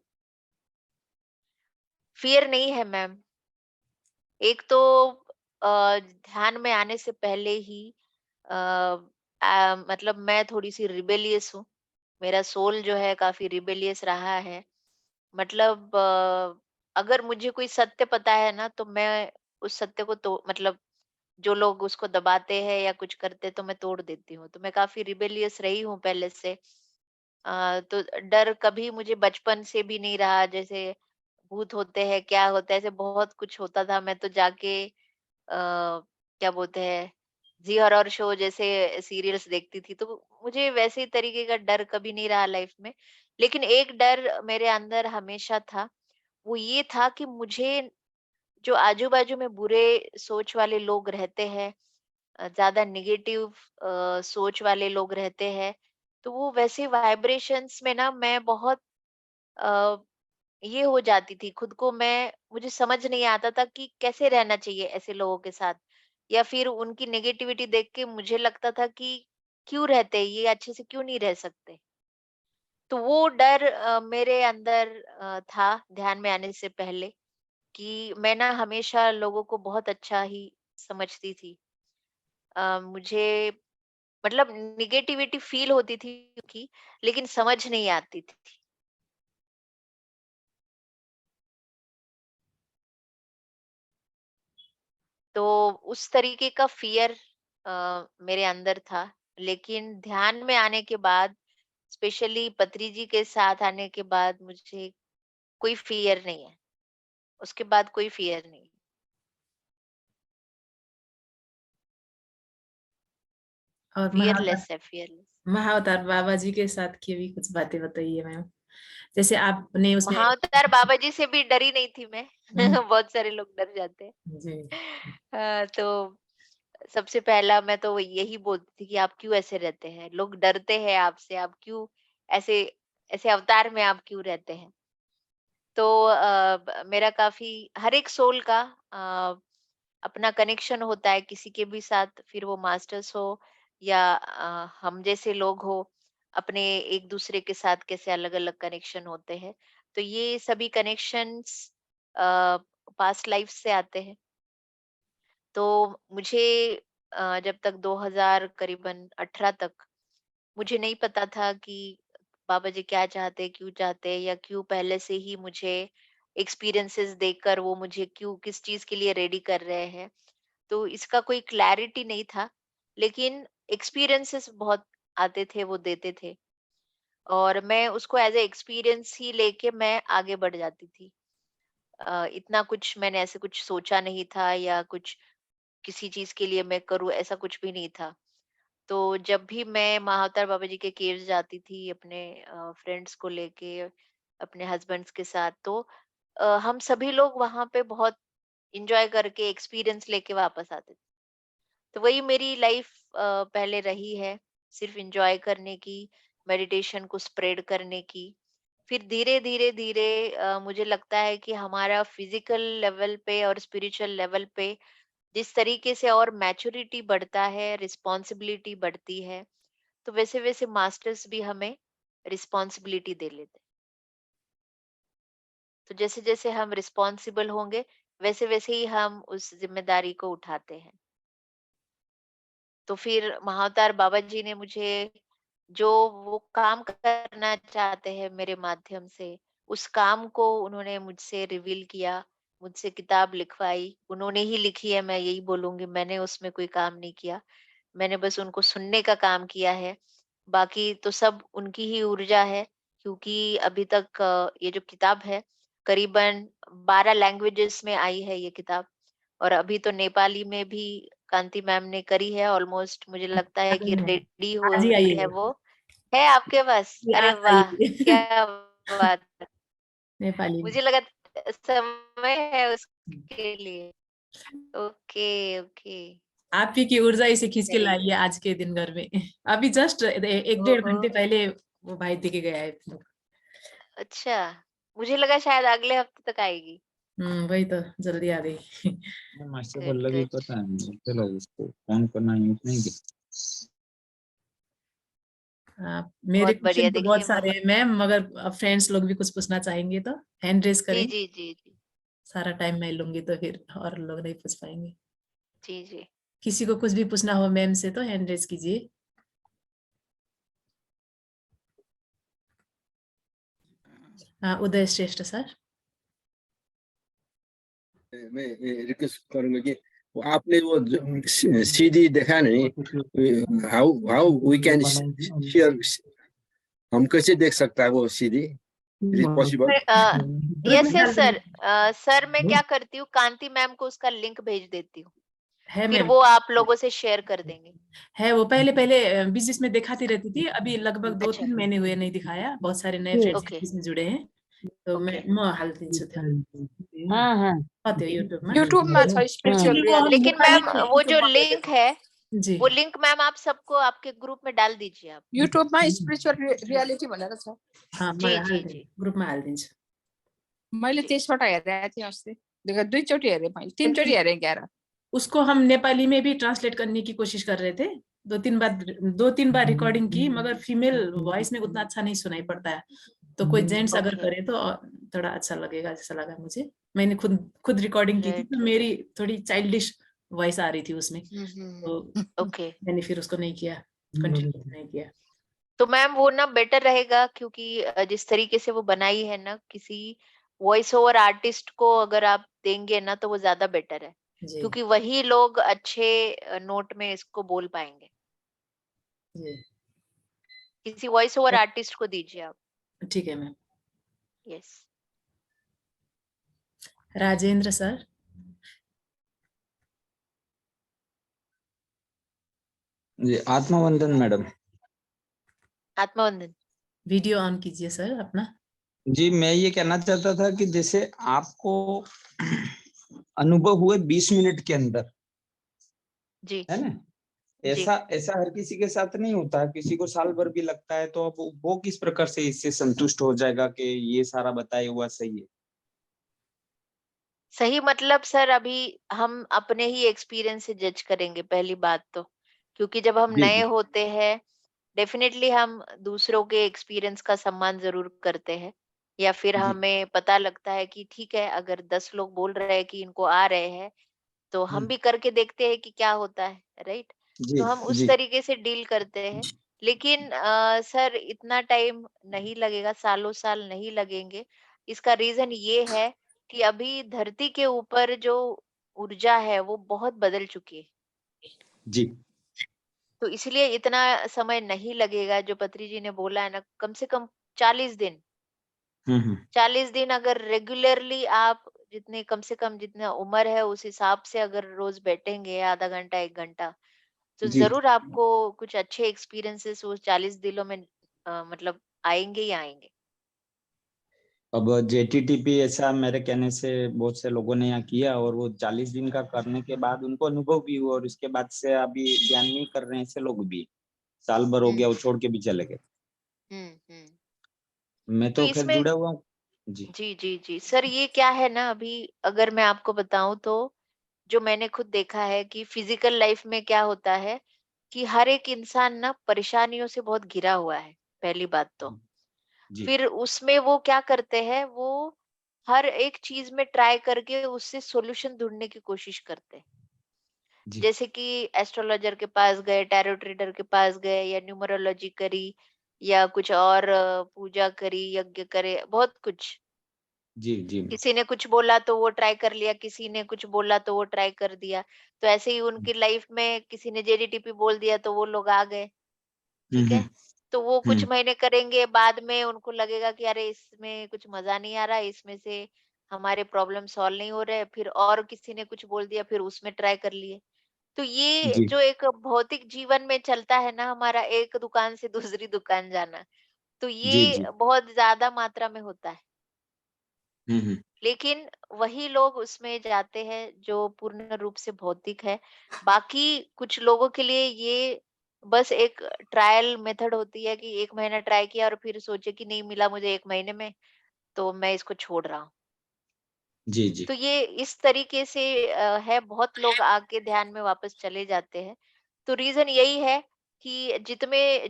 Fear नहीं है मैम। एक तो ध्यान में आने से पहले ही अ, मतलब मैं थोड़ी सी रिबेलियस हूँ। मेरा सोल जो है काफी रिबेलियस रहा है। मतलब अगर मुझे कोई सत्य पता है ना तो मैं उस सत्य को तो मतलब जो लोग उसको दबाते हैं या कुछ करते हैं तो मैं तोड़ देती हूँ। तो मैं काफी रिबेलियस रही हूँ पहले से। तो डर कभी मुझे बचपन से भी नहीं रहा। जैसे भूत होते हैं, क्या होता है, ऐसे बहुत कुछ होता था। मैं तो जाके क्या बोलते हैं, जी हॉरर शो जैसे सीरियल्स देखती थी। तो मुझे वैसे ही तरीके का डर कभी नहीं रहा लाइफ में। लेकिन एक डर मेरे अंदर हमेशा था, वो ये था कि मुझे जो आजू-बाजू में बुरे सोच वाले लोग रहते हैं, ज़्यादा नेगेटिव सोच वाले लोग रहते हैं, तो वो वैसे वाइब्रेशंस में ना मैं बहुत अ, ये हो जाती थी खुद को। मैं मुझे समझ नहीं आता था कि कैसे रहना चाहिए ऐसे लोगों के साथ, या फिर उनकी नेगेटिविटी देख के मुझे लगता था कि क्यों रहते हैं ये, अच्छे से क्यों नहीं रह सकते। तो वो डर मेरे अंदर था ध्यान में आने से पहले, कि मैं ना हमेशा लोगों को बहुत अच्छा ही समझती थी। मुझे मतलब नेगेटिविटी फील होती थी की, लेकिन समझ नहीं आती थी। तो उस तरीके का फ़ियर मेरे अंदर था। लेकिन ध्यान में आने के बाद, स्पेशली पत्री जी के साथ आने के बाद मुझे कोई फ़ियर नहीं है। उसके बाद कोई फ़ियर नहीं। और फ़ियरलेस है, फ़ियरलेस। महाअवतार बाबा जी के साथ की भी कुछ बातें बताइए मैम। जैसे आपने उसमें महाअवतार बाबा जी से भी डरी नहीं थी मैं। हुँ, बहुत सारे लोग डर जाते हैं। जी। तो सबसे पहला मैं तो यही बोलती थी कि आप क्यों ऐसे रहते हैं? लोग डरते हैं आपसे, आप क्यों ऐसे ऐसे अवतार में आप क्यों रहते हैं? तो मेरा काफी हर एक सोल का अ, अपना कनेक्शन होता है किसी के भी साथ, फिर वो मास्टर्स हो या हम जैसे लोग हो। अपने एक दूसरे के साथ कैसे अलग अलग कनेक्शन होते हैं। तो ये सभी कनेक्शंस पास्ट लाइफ से आते हैं। तो मुझे जब तक 2000 करीबन 18 तक मुझे नहीं पता था कि बाबा जी क्या चाहते, क्यों चाहते, या क्यों पहले से ही मुझे एक्सपीरियंसेस देकर वो मुझे क्यों किस चीज के लिए रेडी कर रहे हैं। तो इसका कोई क्लैरिटी नहीं था, लेकिन एक्सपीरियंसेस बहुत आते थे, वो देते थे, और मैं उसको एज ए एक्सपीरियंस ही लेके मैं आगे बढ़ जाती थी। इतना कुछ मैंने ऐसे कुछ सोचा नहीं था, या कुछ किसी चीज के लिए मैं करूँ, ऐसा कुछ भी नहीं था। तो जब भी मैं महाअवतार बाबा जी के केव्स जाती थी अपने फ्रेंड्स को लेके, अपने हस्बैंड्स के साथ, तो हम सभी लोग वहां पे बहुत इंजॉय करके एक्सपीरियंस लेके वापस आते थे। तो वही मेरी लाइफ पहले रही है, सिर्फ इंजॉय करने की, मेडिटेशन को स्प्रेड करने की। फिर धीरे धीरे धीरे मुझे लगता है कि हमारा फिजिकल लेवल पे और स्पिरिचुअल लेवल पे जिस तरीके से और मैच्योरिटी बढ़ता है, रिस्पॉन्सिबिलिटी बढ़ती है, तो वैसे वैसे मास्टर्स भी हमें रिस्पॉन्सिबिलिटी दे लेते हैं। तो जैसे जैसे हम रिस्पॉन्सिबल होंगे, वैसे वैसे ही हम उस जिम्मेदारी को उठाते हैं। तो फिर महाअवतार बाबा जी ने मुझे जो वो काम करना चाहते हैं मेरे माध्यम से, उस काम को उन्होंने मुझसे रिवील किया, मुझसे किताब लिखवाई। उन्होंने ही लिखी है, मैं यही बोलूंगी, मैंने उसमें कोई काम नहीं किया। मैंने बस उनको सुनने का काम किया है। बाकी तो सब उनकी ही ऊर्जा है, क्योंकि अभी तक ये जो किताब है करीबन 12 लैंग्वेजेस में आई है ये किताब, और अभी तो नेपाली में भी कांति मैम ने करी है ऑलमोस्ट। मुझे लगता आ है गई कि है, रेडी हो आज ही आई रही है है, वो। है आपके पास? ये अरे आज आई वाह, है। क्या बात है। नेपाली में। मुझे लगा समय है उसके लिए। Okay, okay. आप ही की ऊर्जा इसे खींच के वेरी लाई गुड। है आज के दिन घर में। अभी जस्ट एक डेढ़ ओहो, घंटे पहले वो भाई दे के गया है। अच्छा। मुझे लगा शायद अगले हफ्ते तक आएगी। वही तो, जल्दी आ गई। Master good, Pallavi good. पता है, चलो उसको फोन करना यूज नहीं किया। मेरे बहुत बढ़िया। क्वेश्चन तो देखिए बहुत सारे हैं मैम, मगर फ्रेंड्स लोग भी कुछ पूछना चाहेंगे तो हैंड रेस जी, करें। जी, जी, जी, सारा टाइम मैं लूंगी तो फिर और लोग नहीं पूछ पाएंगे। जी, जी। किसी को कुछ भी पूछना हो मैम से तो हैंड रेस कीजिए। हाँ, उदय श्रेष्ठ सर। मैं रिक्वेस्ट करूंगा कि वो आपने वो सीडी देखा नहीं, how how we can share, हम कैसे देख सकता है वो CD, is it possible? Group में यस, डाल यस देंगे। सर। सर मैं क्या करती हूँ, कांति मैम को उसका लिंक भेज देती हूँ, है फिर मैम, वो आप लोगों से शेयर कर देंगे। है वो पहले पहले बिजनेस में दिखाती रहती थी, अभी लगभग दो अच्छा। तीन महीने हुए नहीं दिखाया, बहुत सारे नए फ्रेंड्स ओके, इसमें जुड़े हैं। तो ओके। मैं हाल्दिन्छु त्यो। हाँ हाँ कति हो युट्युबमा? युट्युबमा छ स्पिरिचुअल एक्चुअली वो हम रियालिटी। लेकिन नेपाली मैम में वो YouTube जो में भेजे लिंक थे। है, जी वो लिंक मैम आप सबको आपके ग्रुप में डाल दीजिए आप। युट्युबमा स्पिरिचुअल रियालिटी भनेर छ। हाँ, जी, मैं जी, जी, ग्रुपमा हालिदिन्छु। मैले जी। त्यसबाट हेरेको थिएँ अस्ति। दुईचोटि हेरेँ मैले, तीनचोटि हेरेँ 11। उसको हम नेपाली में भी ट्रांसलेट करने की कोशिश कर रहे थे, दो तीन बार रिकॉर्डिंग की, मगर फीमेल वॉइस में उतना अच्छा नहीं सुनाई पड़ता है। तो कोई जेंट्स अगर ओके। करे तो थोड़ा अच्छा लगेगा, जैसा लगा मुझे। मैंने खुद रिकॉर्डिंग की थी, राइट, तो राइट। मेरी थोड़ी चाइल्डिश वॉइस आ रही थी उसमें, तो ओके। मैंने फिर उसको नहीं किया, कंटिन्यू नहीं किया। तो मैम वो ना बेटर रहेगा, क्योंकि जिस तरीके से वो बनाई है ना, किसी वॉइस ओवर आर्टिस्ट को अगर आप देंगे ना, तो वो ज्यादा बेटर है, जी क्योंकि वही लोग अच्छे नोट में इसको बोल पाएंगे। जी, किसी वॉइस ओवर आर्टिस्ट को दीजिए आप। ठीक है मैम। यस। राजेंद्र सर। जी, आत्मवंदन मैडम। आत्मवंदन। वीडियो ऑन कीजिए सर अपना। जी, मैं ये कहना चाहता था कि जैसे आपको अनुभव हुए 20 मिनट के अंदर, जी, है ना, जी। ऐसा ऐसा हर किसी के साथ नहीं होता, किसी को साल भर भी लगता है। तो अब वो किस प्रकार से इससे संतुष्ट हो जाएगा कि ये सारा बताया हुआ सही है? सही मतलब सर, अभी हम अपने ही एक्सपीरियंस से जज करेंगे पहली बात तो, क्योंकि जब हम जी नए जी। होते हैं डेफिनेटली हम दूसरों के एक्सपीरियंस का सम्मान जरूर करते हैं, या फिर जी हमें पता लगता है कि ठीक है, अगर 10 लोग बोल रहे हैं कि इनको आ रहे हैं, तो हम भी करके देखते हैं कि क्या होता है, राइट? जी तो हम उस जी तरीके से डील करते हैं। लेकिन सर इतना टाइम नहीं लगेगा, सालों-साल नहीं लगेंगे। इसका रीज़न ये है कि अभी धरती के ऊपर जो ऊर्जा है वो बहुत बदल चुकी है। जी तो इसलिए इतना समय नहीं लगेगा, जो पत्री जी ने बोला है ना, कम से कम 40 दिन। हम्म। 40 दिन अगर रेगुलरली आप जितने कम से कम जितना उम्र है उस हिसाब से अगर रोज बैठेंगे आधा घंटा 1 घंटा, तो जी ज़रूर आपको कुछ अच्छे एक्सपीरियंसेस उस 40 दिनों में मतलब आएँगे ही आएँगे। अब जेटीटीपी ऐसा मेरे कहने से बहुत से लोगों ने यहाँ किया और वो 40 दिन का करने के बाद उनको अनुभव भी हुआ और उसके बाद से अभी ध्यान नहीं कर रहे हैं ऐसे लोग भी। साल भर हो हुँ, गया वो छोड़ के भी चले गए। हुँ। मैं तो तो खैर इसमें जुड़ा हुआ हूँ। जी जी। सर ये क्या है ना, अभी अगर मैं आपको बताऊँ तो जो मैंने खुद देखा है कि फिज़िकल लाइफ़ में क्या होता है कि हर एक इंसान ना परेशानियों से बहुत घिरा हुआ है, पहली बात तो। जी फिर उसमें वो क्या करते हैं, वो हर एक चीज़ में ट्राई करके उससे सॉल्यूशन ढूँढने की कोशिश करते हैं। जी जैसे कि एस्ट्रोलॉजर के पास गए, टैरो रीडर के पास गए, या न्यूमरोलॉजी करी, या कुछ और पूजा करी, यज्ञ करे, बहुत कुछ। जी जी किसी ने कुछ बोला तो वो ट्राई कर लिया, किसी ने कुछ बोला तो वो ट्राई कर दिया। तो ऐसे ही उनकी लाइफ में किसी ने जेडीटीपी बोल दिया तो वो लोग आ गए। ठीक है? हम्म तो वो कुछ हम्म महीने करेंगे, बाद में उनको लगेगा कि अरे इसमें कुछ मज़ा नहीं आ रहा, इसमें से हमारे प्रॉब्लम सॉल्व नहीं हो रहे, फिर और किसी ने कुछ बोल दिया, फिर उसमें ट्राई कर लिए। तो ये जी जो एक भौतिक जीवन में चलता है ना हमारा, एक दुकान से दूसरी दुकान जाना, तो जी ये जी बहुत ज़्यादा मात्रा में होता है। हम्म। लेकिन वही लोग उसमें जाते हैं जो पूर्ण रूप से भौतिक है। बाकी कुछ लोगों के लिए ये बस एक ट्रायल मेथड होती है कि 1 महीना ट्राई किया और फिर सोचे कि नहीं मिला मुझे 1 महीने में, तो मैं इसको छोड़ रहा हूँ। जी जी तो ये इस तरीके से है, बहुत लोग आके ध्यान में वापस चले जाते हैं। तो रीज़न यही है कि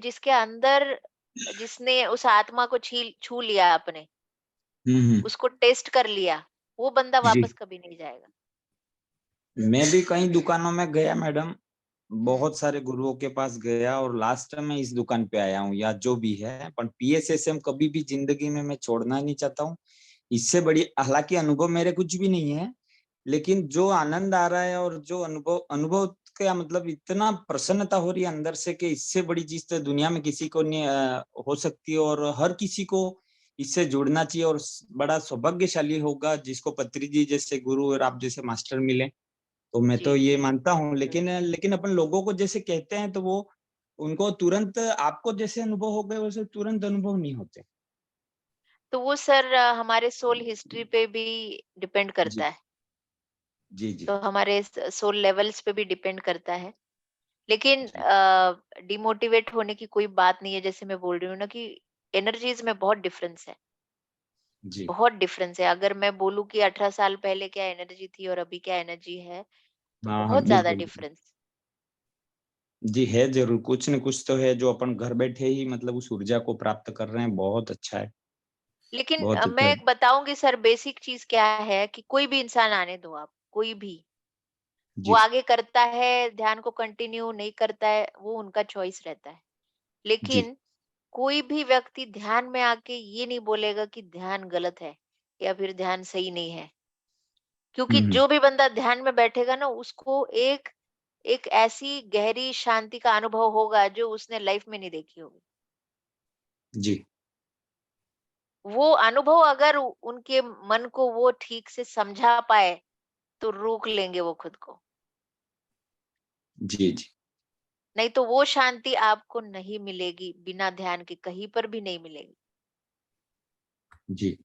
जिसके अंदर जिसने उस आत्मा को छू लिया आपने, हम्म। उसको टेस्ट कर लिया, वो बंदा जी वापस कभी नहीं जाएगा। मैं भी कई दुकानों में गया मैडम। हुँ। बहुत सारे गुरुओं के पास गया और लास्ट में इस दुकान पे आया हूँ या जो भी है, पर पीएसएसएम कभी भी जिंदगी में मैं छोड़ना नहीं चाहता हूँ। इससे बड़ी हालांकि अनुभव मेरे कुछ भी नहीं है, लेकिन जो आनंद आ रहा है और जो अनुभव अनुभव का मतलब इतना प्रसन्नता हो रही है अंदर से कि इससे बड़ी चीज तो दुनिया में किसी को नहीं हो सकती और हर किसी को इससे जुड़ना चाहिए और बड़ा सौभाग्यशाली होगा जिसको पत्री जी जैसे गुरु और आप जैसे मास्टर मिले। तो मैं जी, तो ये जी। मानता हूँ, लेकिन लेकिन अपन लोगों को जैसे कहते हैं तो वो उनको तुरंत आपको जैसे अनुभव हो गए वैसे तुरंत अनुभव नहीं होते। तो वो सर हमारे सोल हिस्ट्री पे भी डिपेंड जी करता है। जी जी तो हमारे सोल लेवल्स पे भी डिपेंड करता है। लेकिन जी डिमोटिवेट होने की कोई बात नहीं है, जैसे मैं बोल रही हूँ ना कि एनर्जीज में बहुत डिफरेंस है। जी बहुत डिफरेंस है। अगर मैं बोलूँ कि 18 साल पहले क्या एनर्जी थी और अभी क्या एनर्जी है, तो हाँ हाँ बहुत ज़्यादा बिल्कुल बिल्कुल। डिफरेंस। जी है जरूर, कुछ न कुछ तो है जो अपन घर बैठे ही मतलब उस ऊर्जा को प्राप्त कर रहे हैं, बहुत अच्छा है। लेकिन बहुत अच्छा है। मैं बताऊँगी सर, बेसिक चीज़ क्या है कि कोई भी इंसान आने दो आप, कोई भी। वो जी आगे करता है, ध्यान को कंटिन्यू नहीं करता है, वो उनका चॉइस रहता है। जी लेकिन कोई भी व्यक्ति ध्यान में आके ये नहीं बोलेगा कि ध्यान गलत है या फिर ध्यान सही नहीं है। क्योंकि हम्म। जो भी बंदा ध्यान में बैठेगा ना, उसको एक एक ऐसी गहरी शांति का अनुभव होगा जो उसने लाइफ में नहीं देखी होगी। जी वो अनुभव अगर उनके मन को वो ठीक से समझा पाए, तो रोक लेंगे वो खुद को। जी जी नहीं तो वो शांति आपको नहीं मिलेगी, बिना ध्यान के कहीं पर भी नहीं मिलेगी। जी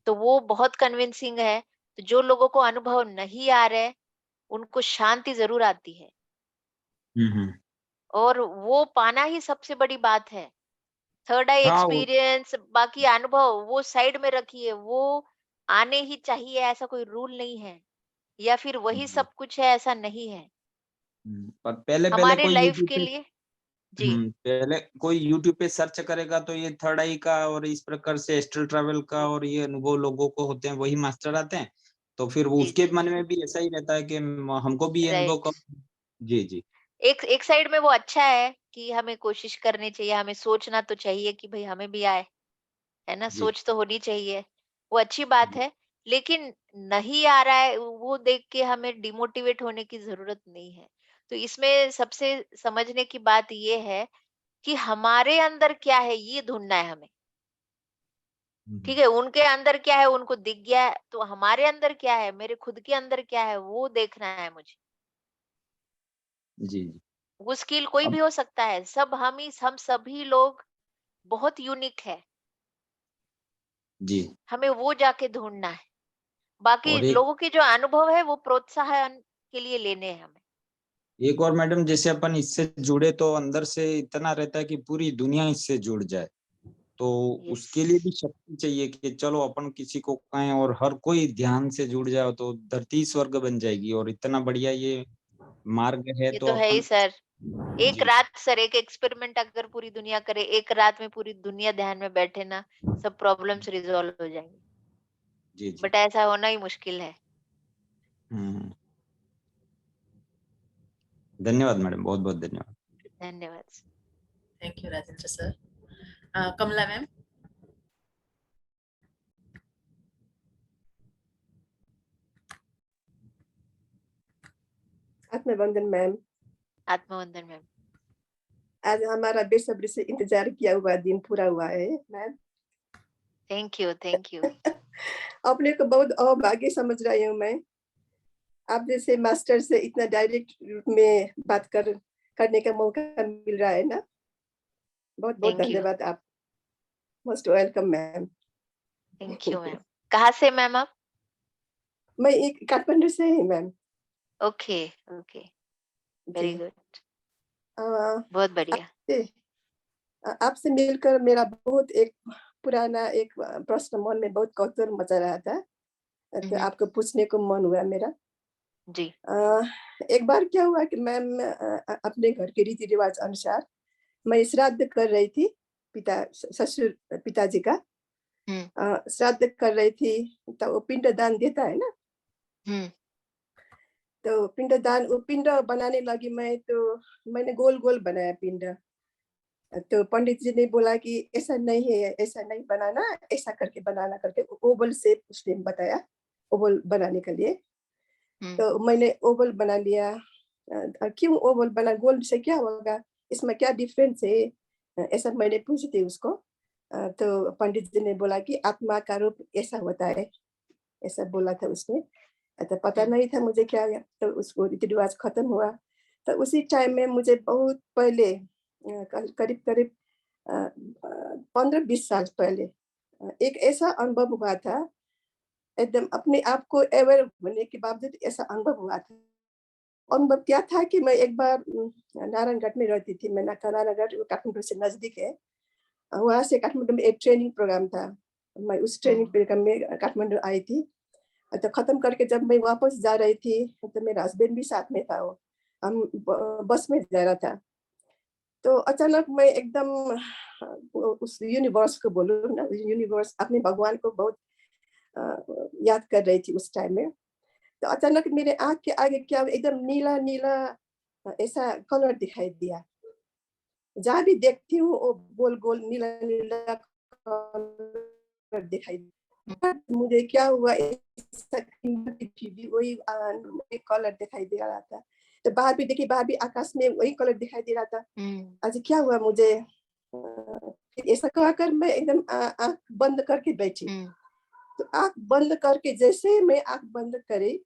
तो वो बहुत कन्विंसिंग है। तो जो लोगों को अनुभव नहीं आ रहे, उनको शांति ज़रूर आती है, हम्म। और वो पाना ही सबसे बड़ी बात है। थर्ड आई हाँ एक्सपीरियंस, बाकी अनुभव वो साइड में रखिए, वो आने ही चाहिए, ऐसा कोई रूल नहीं है, या फिर वही जी सब कुछ है, ऐसा नहीं है। पर पहले पहले हमारे कोई लाइफ के यूट्यूब पे। लिए जी पहले कोई यूट्यूब पे सर्च करेगा तो ये थर्ड आई का और इस प्रकार से एस्ट्रल ट्रैवल का और ये अनुभव लोगों को होते हैं, वही मास्टर आते हैं। तो फिर वो जी उसके जी मन में भी ऐसा ही रहता है कि हमको भी ये अनुभव राइट। कब। जी जी एक एक साइड में वो अच्छा है कि हमें कोशिश करनी चाहिए, हमें सोचना तो चाहिए कि भाई हमें भी आए, है ना? जी सोच तो होनी चाहिए, वो अच्छी बात जी है। लेकिन नहीं आ रहा है वो देख के हमें डिमोटिवेट होने की ज़रूरत नहीं है। तो इसमें सबसे समझने की बात ये है कि हमारे अंदर क्या है ये ढूँढना है हमें, ठीक है? उनके अंदर क्या है उनको दिख गया है, तो हमारे अंदर क्या है, मेरे खुद के अंदर क्या है वो देखना है मुझे। जी। वो स्किल कोई अब भी हो सकता है, हम सभी लोग बहुत यूनिक है, जी हमें वो जाके ढूँढना है। बाकी और एक लोगों के जो अनुभव है वो प्रोत्साहन के लिए लेने हैं हमें। एक और मैडम, जैसे अपन इससे जुड़े तो अंदर से इतना रहता है कि पूरी दुनिया इससे जुड़ जाए, तो यस। उसके लिए भी शक्ति चाहिए कि चलो अपन किसी को कहें और हर कोई ध्यान से जुड़ जाए तो धरती स्वर्ग बन जाएगी। और इतना बढ़िया ये मार्ग है ये तो तो है ही अपन। सर। एक जी रात सर एक एक्सपेरिमेंट अगर पूरी दुनिया करे, एक रात में पूरी दुनिया ध्यान में बैठे ना, सब प्रॉब्लम्स रिज़ॉल्व हो जाएँगी। जी जी। बट ऐसा होना ही मुश्किल है। हम्म। धन्यवाद मैडम, बहुत बहुत धन्यवाद। धन्यवाद। Thank you Rajendra sir. Kamla ma'am. आत्मबंधन मैम, आत्मवंदन मैम। आज हमारा बेसब्री से इंतजार किया हुआ दिन पूरा हुआ है ma'am. Thank you, thank you. अपने को बहुत अभाग्य समझ रही हूँ मैं। आप जैसे मास्टर से इतना डायरेक्ट रूप में बात करने का मौका मिल रहा है ना। बहुत बहुत थैंक यू, धन्यवाद। आप most welcome ma'am. Thank you ma'am. कहाँ से मैम आप? मैं एक काठमांडू से ही मैम। Okay, okay. जी वेरी गुड। अ, बहुत बढ़िया। आपसे आपसे मिलकर मेरा बहुत एक पुराना एक प्रश्न मन में बहुत कौतूहल मचा रहा था, तो आपको पूछने को मन हुआ मेरा। जी। अ, एक बार क्या हुआ कि मैम अपने घर के रीति रिवाज अनुसार मैं श्राद्ध कर रही थी, ससुर पिताजी का हुँ, श्राद्ध कर रही थी। तो वो पिंडदान देता है ना, हुँ, तो पिंडदान वो पिंड बनाने लगी मैं, तो मैंने गोल गोल बनाया पिंड। तो पंडित जी ने बोला कि ऐसा नहीं है, ऐसा नहीं बनाना, ऐसा करके बनाना करके ओवल शेप उसने बताया, ओवल बनाने के लिए। हुँ, तो मैंने ओवल बना लिया। क्यों ओवल बना, गोल से क्या होगा, इसमें क्या डिफरेंस है, ऐसा मैंने पूछी थी उसको। तो पंडित जी ने बोला कि आत्मा का रूप ऐसा होता है, ऐसा बोला था उसने। तो पता हुँ, नहीं था मुझे क्या, तो उसको रीति रिवाज खत्म हुआ। तो उसी टाइम में मुझे बहुत पहले करीब करीब 15-20 साल पहले एक ऐसा अनुभव हुआ था, एकदम अपने आप को अवेयर होने के बावजूद ऐसा अनुभव हुआ था। अनुभव क्या था कि मैं एक बार नारायणगढ़ में रहती थी। मैं नारायणगढ़ वो काठमांडू से नजदीक है। वहाँ से काठमांडू में एक ट्रेनिंग प्रोग्राम था। मैं उस ट्रेनिंग हुँ, प्रोग्राम में काठमांडू आई थी। तो खत्म करके जब मैं वापस जा रही थी, तो मेरा हस्बैंड भी साथ में था। वो हम बस में जा रहा था। तो अचानक मैं एकदम उस यूनिवर्स को बोलूँ ना, यूनिवर्स अपने भगवान को बहुत याद कर रही थी उस टाइम में। तो अचानक मेरे आँख के आगे क्या एकदम नीला नीला ऐसा कलर दिखाई दिया। जहाँ भी देखती हूँ वो गोल गोल नीला नीला कलर दिखाई हुँ, दिया। मुझे क्या हुआ, ऐसा भी वही कलर दिखाई दे रहा था। तो बाहर भी देखी, बाहर भी आकाश में वही कलर दिखाई दे रहा था। हुँ, आज क्या हुआ मुझे, फिर ऐसा कहकर मैं एकदम आँख बंद करके बैठी। हुँ, तो आँख बंद करके जैसे मैं आँख बंद करी,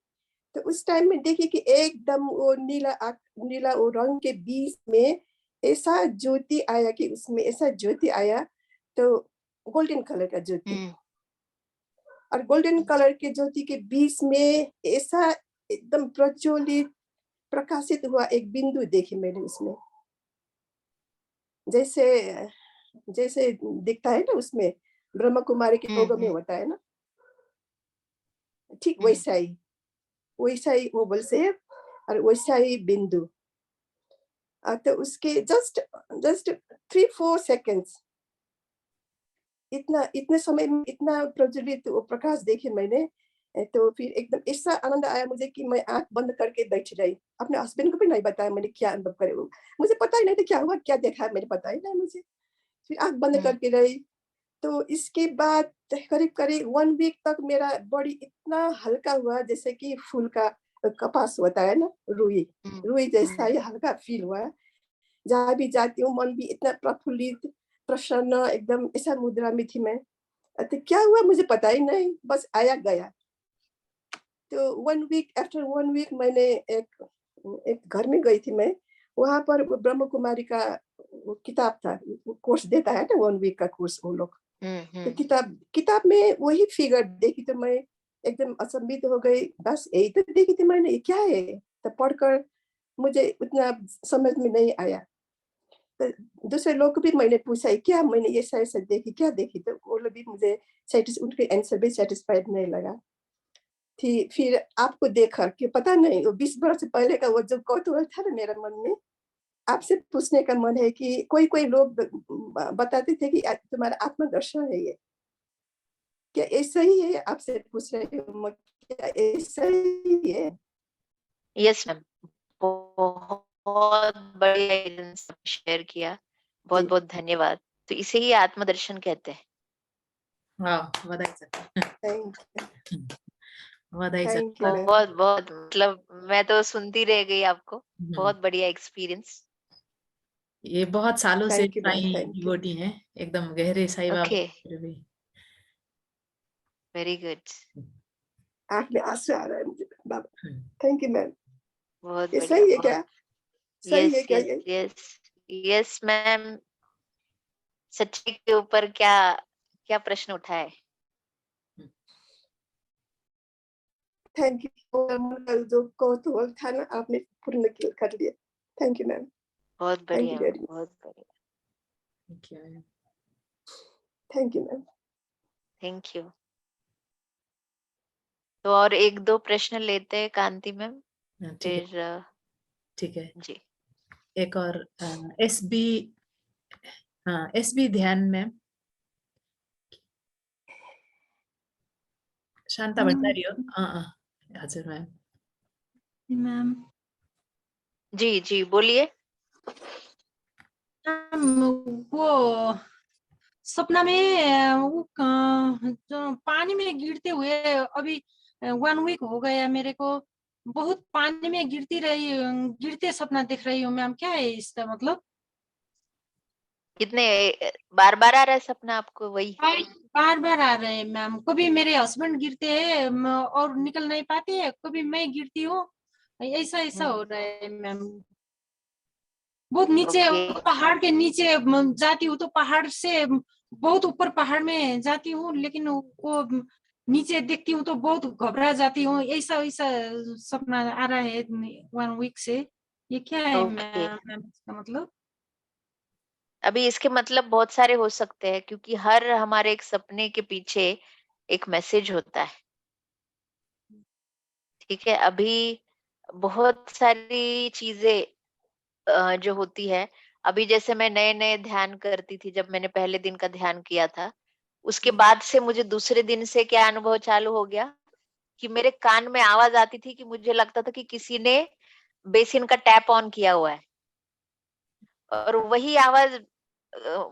तो उस टाइम में देखिए कि एकदम वो नीला वो रंग के बीच में ऐसा ज्योति आया कि उसमें ऐसा ज्योति आया, तो गोल्डन कलर का ज्योति। हुँ, और गोल्डन कलर के ज्योति के बीच में ऐसा एकदम प्रज्वलित प्रकाशित हुआ एक बिंदु देखी मैंने उसमें। जैसे जैसे दिखता है ना उसमें ब्रह्म कुमारी के हुँ, भोग में हुँ, होता है ना, ठीक हुँ, वैसा ही वो बोल से और वैसा ही बिंदु। तो उसके जस्ट जस्ट 3-4 सेकंड्स इतने समय में इतना प्रज्वलित वो प्रकाश देखे मैंने। तो फिर एकदम ऐसा आनंद आया मुझे कि मैं आँख बंद करके बैठ गई। अपने हस्बैंड को भी नहीं बताया मैंने क्या अनुभव करे वो। मुझे पता ही नहीं था क्या हुआ, क्या देखा मैंने पता ही नहीं मुझे। फिर आँख बंद करके रही। तो इसके बाद करीब-करीब 1 वीक तक मेरा बॉडी इतना हल्का हुआ जैसे कि फूल का कपास होता है ना, रुई जैसा ही हल्का फील हुआ। जहाँ भी जाती हूँ मन भी इतना प्रफुल्लित, प्रसन्न एकदम ऐसा मुद्रा में थी मैं। तो क्या हुआ मुझे पता ही नहीं, बस आया गया। तो 1 वीक आफ्टर 1 वीक मैंने एक घर में गई थी मैं। वहाँ पर वो ब्रह्म कुमारी का वो किताब था, वो कोर्स देता है ना 1 वीक का कोर्स वो लोग। तो किताब में वही फिगर देखी तो मैं एकदम अचंभित हो गई। बस यही तो देखी थी मैंने, ये क्या है? तो पढ़कर मुझे उतना समझ में नहीं आया। तो दूसरे लोग को भी मैंने पूछा है क्या मैंने ये ऐसा देखी, क्या देखी? तो वो लोग भी मुझे उनके आंसर भी सैटिस्फाइड नहीं लगा। फिर आपको देखा कि पता नहीं वो 20 वर्ष पहले का वो जो कौतूहल था ना मेरे मन में, आपसे पूछने का मन है कि कोई लोग बताते थे कि तुम्हारा आत्मदर्शन है ये। क्या ऐसा ही है? आपसे पूछ रही हूँ मैं, क्या ऐसा ही है? यस मैम, बहुत बढ़िया शेयर किया, बहुत जी। बहुत धन्यवाद। तो इसे ही आत्मदर्शन कहते हैं। वाह, बधाई सर। थैंक यू, बधाई सर। Thank you ma'am. बहुत बहुत मतलब मैं तो सुनती रह गई आपको। बहुत बढ़िया एक्सपीरियंस। ये बहुत सालों से thank you ma'am, Sai thank you. Devotee हैं, एकदम गहरे साईं बाबा ओके, के भी। वेरी गुड, आँख में आंसू आ रहा है मुझे बाबा। Thank you ma'am. बहुत ये बढ़िया, सही है बहुत। क्या? सही है यस क्या यस ये? Yes yes ma'am. सच्चाई के ऊपर क्या क्या प्रश्न उठाए? Thank you. जो कौतूहल था ना आपने पूर्ण कर लिया। Thank you ma'am. बहुत थैंक बढ़िया, यू वेरी मच। बहुत बढ़िया। Thank you ma'am. Thank you. तो और एक दो प्रश्न लेते हैं कांति मैम, ठीक है, फिर ठीक है। जी। एक और एसबी, हाँ एसबी ध्यान में शांता भंडारी हो? हजुर मैम। मैम जी जी बोलिए। वो सपना में जो पानी में गिरते हुए अभी 1 वीक हो गया मेरे को, बहुत पानी में गिरते सपना देख रही हूँ मैम, क्या है इसका मतलब? कितने बार बार आ रहा है सपना आपको? वही बार बार आ रहे हैं मैम। कभी मेरे हस्बैंड गिरते हैं और निकल नहीं पाते हैं, कभी मैं गिरती हूँ, ऐसा ऐसा हो रहा है मैम। बहुत नीचे ओके। पहाड़ के नीचे जाती हूँ तो पहाड़ से बहुत ऊपर पहाड़ में जाती हूँ, लेकिन वो नीचे देखती हूँ तो बहुत घबरा जाती हूँ। ऐसा ऐसा सपना आ रहा है 1 वीक से। ये क्या है ओके, मैम इसका मतलब? अभी इसके मतलब बहुत सारे हो सकते हैं, क्योंकि हर हमारे एक सपने के पीछे एक मैसेज होता है। ठीक है, अभी बहुत सारी चीजें जो होती है। अभी जैसे मैं नए नए ध्यान करती थी, जब मैंने पहले दिन का ध्यान किया था, उसके बाद से मुझे दूसरे दिन से क्या अनुभव चालू हो गया कि मेरे कान में आवाज आती थी कि मुझे लगता था कि किसी ने बेसिन का टैप ऑन किया हुआ है, और वही आवाज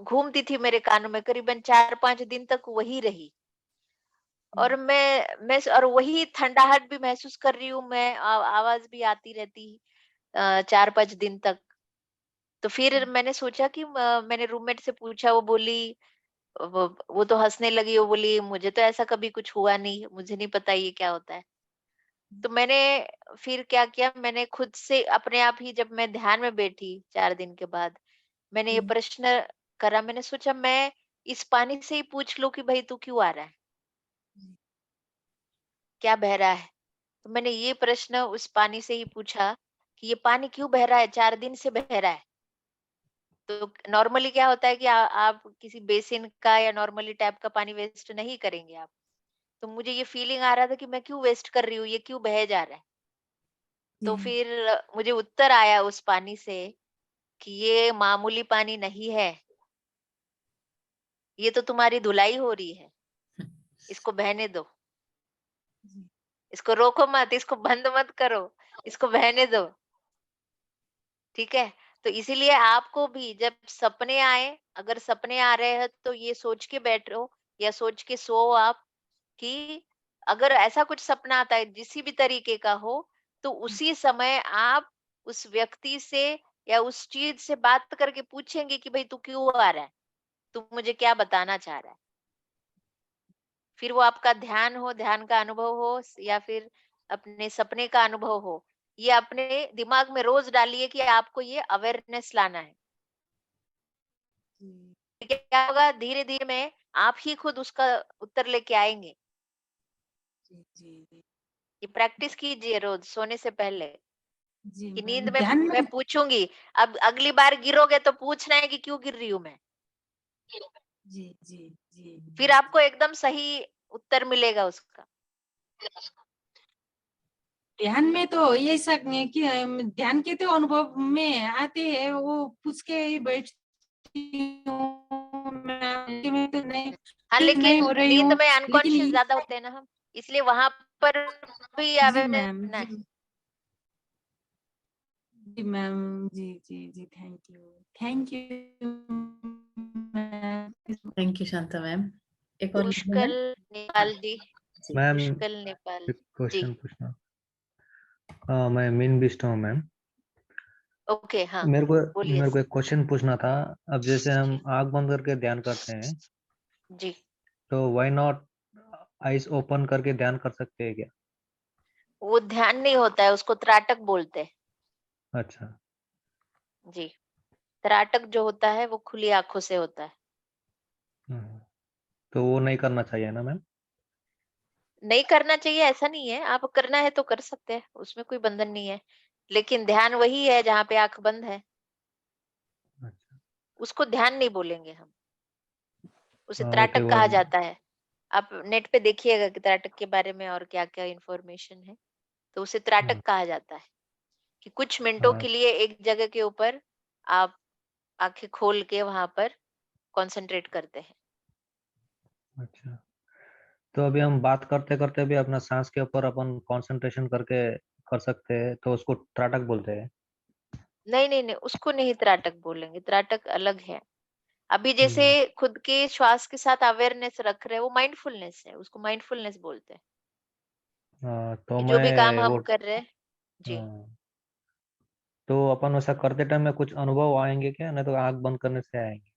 घूमती थी मेरे कानों में। करीबन 4-5 दिन तक वही रही, और मैं और वही ठंडाहट भी महसूस कर रही हूँ मैं। आवाज भी आती रहती 4-5 दिन तक। तो फिर मैंने सोचा कि मैंने रूममेट से पूछा, वो बोली, वो तो हंसने लगी। वो बोली मुझे तो ऐसा कभी कुछ हुआ नहीं, मुझे नहीं पता ये क्या होता है। तो मैंने फिर क्या किया, मैंने खुद से अपने आप ही, जब मैं ध्यान में बैठी 4 दिन के बाद, मैंने ये प्रश्न करा। मैंने सोचा मैं इस पानी से ही पूछ लूं कि भाई तू क्यों आ रहा है, क्या बह रहा है। तो मैंने ये प्रश्न उस पानी से ही पूछा कि ये पानी क्यों बह रहा है, 4 दिन से बह रहा है। तो नॉर्मली क्या होता है कि आप किसी बेसिन का या नॉर्मली टैप का पानी वेस्ट नहीं करेंगे आप। तो मुझे ये फीलिंग आ रहा था कि मैं क्यों वेस्ट कर रही हूँ, ये क्यों बह जा रहा है। तो फिर मुझे उत्तर आया उस पानी से कि ये मामूली पानी नहीं है, ये तो तुम्हारी धुलाई हो रही है, इसको बहने दो, इसको रोको मत, इसको बंद मत करो, इसको बहने दो। ठीक है, तो इसीलिए आपको भी जब सपने आए, अगर सपने आ रहे हैं तो ये सोच के बैठो या सोच के सो आप कि अगर ऐसा कुछ सपना आता है जिसी भी तरीके का हो, तो उसी समय आप उस व्यक्ति से या उस चीज से बात करके पूछेंगे कि भाई तू क्यों आ रहा है, तू मुझे क्या बताना चाह रहा है। फिर वो आपका ध्यान हो, ध्यान का अनुभव हो, या फिर अपने सपने का अनुभव हो, ये अपने दिमाग में रोज डालिए कि आपको ये अवेयरनेस लाना है। क्या होगा, धीरे धीरे में आप ही खुद उसका उत्तर लेके आएंगे। ये प्रैक्टिस कीजिए रोज सोने से पहले जी कि मैम, नींद में ध्यान मैं में पूछूंगी, अब अगली बार गिरोगे तो पूछना है कि क्यों गिर रही हूं मैं। जी जी जी फिर आपको एकदम सही उत्तर मिलेगा उसका। ध्यान में तो ये सकते कि ध्यान के तो अनुभव में आते हैं, वो पूछ के ही बैठती हूँ मैं, कि मैं तो नहीं हाँ, ठीक नहीं लेकिन हो रही नींद हूँ, में लेकिन अनकॉन्शियस ज्यादा होते हैं ना हम, इसलिए वहां पर भी जी मैम, अवेयरनेस। जी मैम, जी जी जी, thank you ma'am. Thank you Shanta ma'am. एक और लेडी पुष्कल है? नेपाल जी, जी। मैम पुष्कल नेपाल एक जी। क्वेश्चन पूछना। मैं मीन बिस्ट हूँ मैम। ओके, हाँ मेरे बोलिए। को एक क्वेश्चन पूछना था। अब जैसे हम आंख बंद करके ध्यान करते हैं, जी, तो व्हाई नॉट आईज ओपन करके ध्यान कर सकते हैं क्या? वो ध्यान नहीं होता है, उसको त्राटक बोलते हैं। अच्छा। जी, त्राटक जो होता है वो खुली आंखों से होता है। हम्म, तो वो नहीं करना चाहिए ना मैम? नहीं करना चाहिए ऐसा नहीं है, आप करना है तो कर सकते हैं, उसमें कोई बंधन नहीं है। लेकिन ध्यान वही है जहाँ पे आंख बंद है, अच्छा। उसको ध्यान नहीं बोलेंगे हम, उसे ओके त्राटक वो। कहा जाता है। आप नेट पे देखिएगा कि त्राटक के बारे में और क्या क्या इंफॉर्मेशन है, तो उसे त्राटक कहा जाता है कि कुछ मिनटों हाँ, के लिए एक जगह के ऊपर आप आंखें खोल के वहां पर कंसंट्रेट करते हैं। अच्छा। तो अभी हम बात करते करते भी अपना सांस के ऊपर अपन कंसंट्रेशन करके कर सकते हैं, तो उसको त्राटक बोलते हैं। नहीं नहीं नहीं, उसको नहीं त्राटक बोलेंगे, त्राटक अलग है। अभी जैसे हम्म, खुद के श्वास के साथ अवेयरनेस रख रहे हैं, वो माइंडफुलनेस है, उसको माइंडफुलनेस बोलते हैं। तो कि जो भी काम मैं वो। हम कर रहे हैं। जी, हाँ, तो अपन वैसा करते टाइम में कुछ अनुभव आएंगे क्या, नहीं तो आंख बंद करने से आएंगे?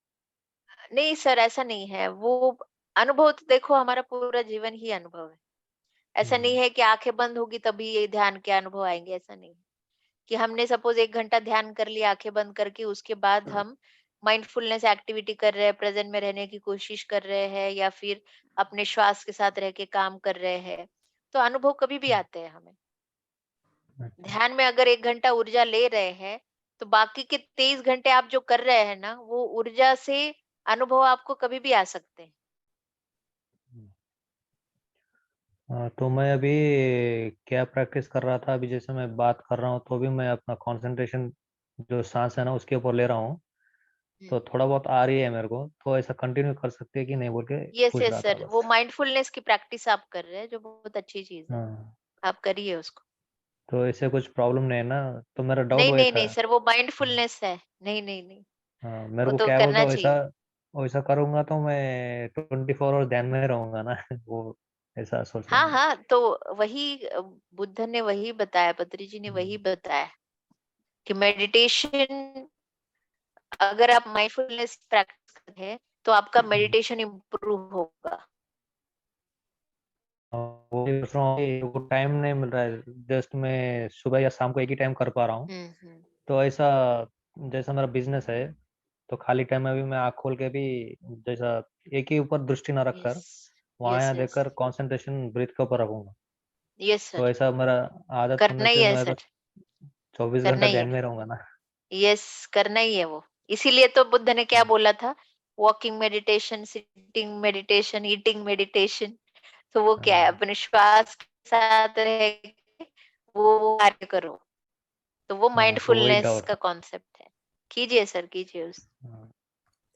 नहीं सर, ऐसा नहीं है। वो अनुभव तो देखो, हमारा पूरा जीवन ही अनुभव है। ऐसा नहीं हम्म, है कि आंखें बंद होगी तभी ये ध्यान के अनुभव आएंगे, ऐसा नहीं है। कि हमने सपोज 1 घंटा ध्यान कर लिया आंखें बंद करके, उसके बाद हम माइंडफुलनेस एक्टिविटी कर रहे हैं, प्रेजेंट में रहने की कोशिश कर रहे हैं, या फिर अपने श्वास के साथ रह के काम कर रहे हैं, तो अनुभव कभी भी आते हैं हमें। अच्छा। ध्यान में अगर 1 घंटा ऊर्जा ले रहे हैं, तो बाकी के 23 घंटे आप जो कर रहे हैं ना, वो ऊर्जा से अनुभव आपको कभी भी आ सकते हैं। तो मैं अभी क्या प्रैक्टिस कर रहा था, अभी जैसे मैं बात कर रहा हूँ तो भी मैं अपना कंसंट्रेशन जो सांस है ना उसके ऊपर ले रहा हूँ, तो थोड़ा बहुत आ रही है मेरे को, तो ऐसा कंटिन्यू कर सकते हैं कि नहीं बोल के यस पूछ यस रहा था सर, बस। वो माइंडफुलनेस की प्रैक्टिस आप कर रहे हैं, जो बहुत अच्छी चीज है। हाँ, आप करिए उसको। तो ऐसे कुछ प्रॉब्लम नहीं है ना? तो मेरा डाउट नहीं वही नहीं था। नहीं सर, वो माइंडफुलनेस है। नहीं नहीं नहीं, हाँ, मेरे वो को तो क्या बोलता करना वैसा चाहिए। वैसा करूंगा तो मैं 24 आवर ध्यान में रहूंगा ना वो ऐसा सोच रहा हाँ हूँ। हाँ, तो वही बुद्ध ने वही बताया, पत्री जी ने वही बताया कि मेडिटेशन, अगर आप माइंडफुलनेस प्रैक्टिस करते हैं तो आपका मेडिटेशन इम्प्रूव होगा। वो भी सोच रहा हूँ कि वो टाइम नहीं मिल रहा है, जस्ट मैं सुबह या शाम को एक ही टाइम कर पा रहा हूँ। हम्म। तो ऐसा जैसा मेरा बिजनेस है, तो खाली टाइम में भी मैं आँख खोल के भी जैसा एक ही ऊपर दृष्टि न यस रखकर वहाँ यस यहाँ यस देखकर कंसंट्रेशन ब्रीथ के ऊपर रखूंगा। यस तो सर, ऐसा मेरा आदत होने करना ही से है मैं तो सर, 24 घंटा करना ही ध्यान है। में रहूंगा ना। यस, करना ही है वो। इसीलिए तो बुद्ध ने क्या बोला था, walking meditation, sitting meditation, eating meditation. तो वो क्या है, हाँ, अपने श्वास के साथ रह के वो कार्य करो। तो वो हाँ, तो वही माइंडफुलनेस डाउट का था। कॉन्सेप्ट है कीजिए सर, कीजिए उस।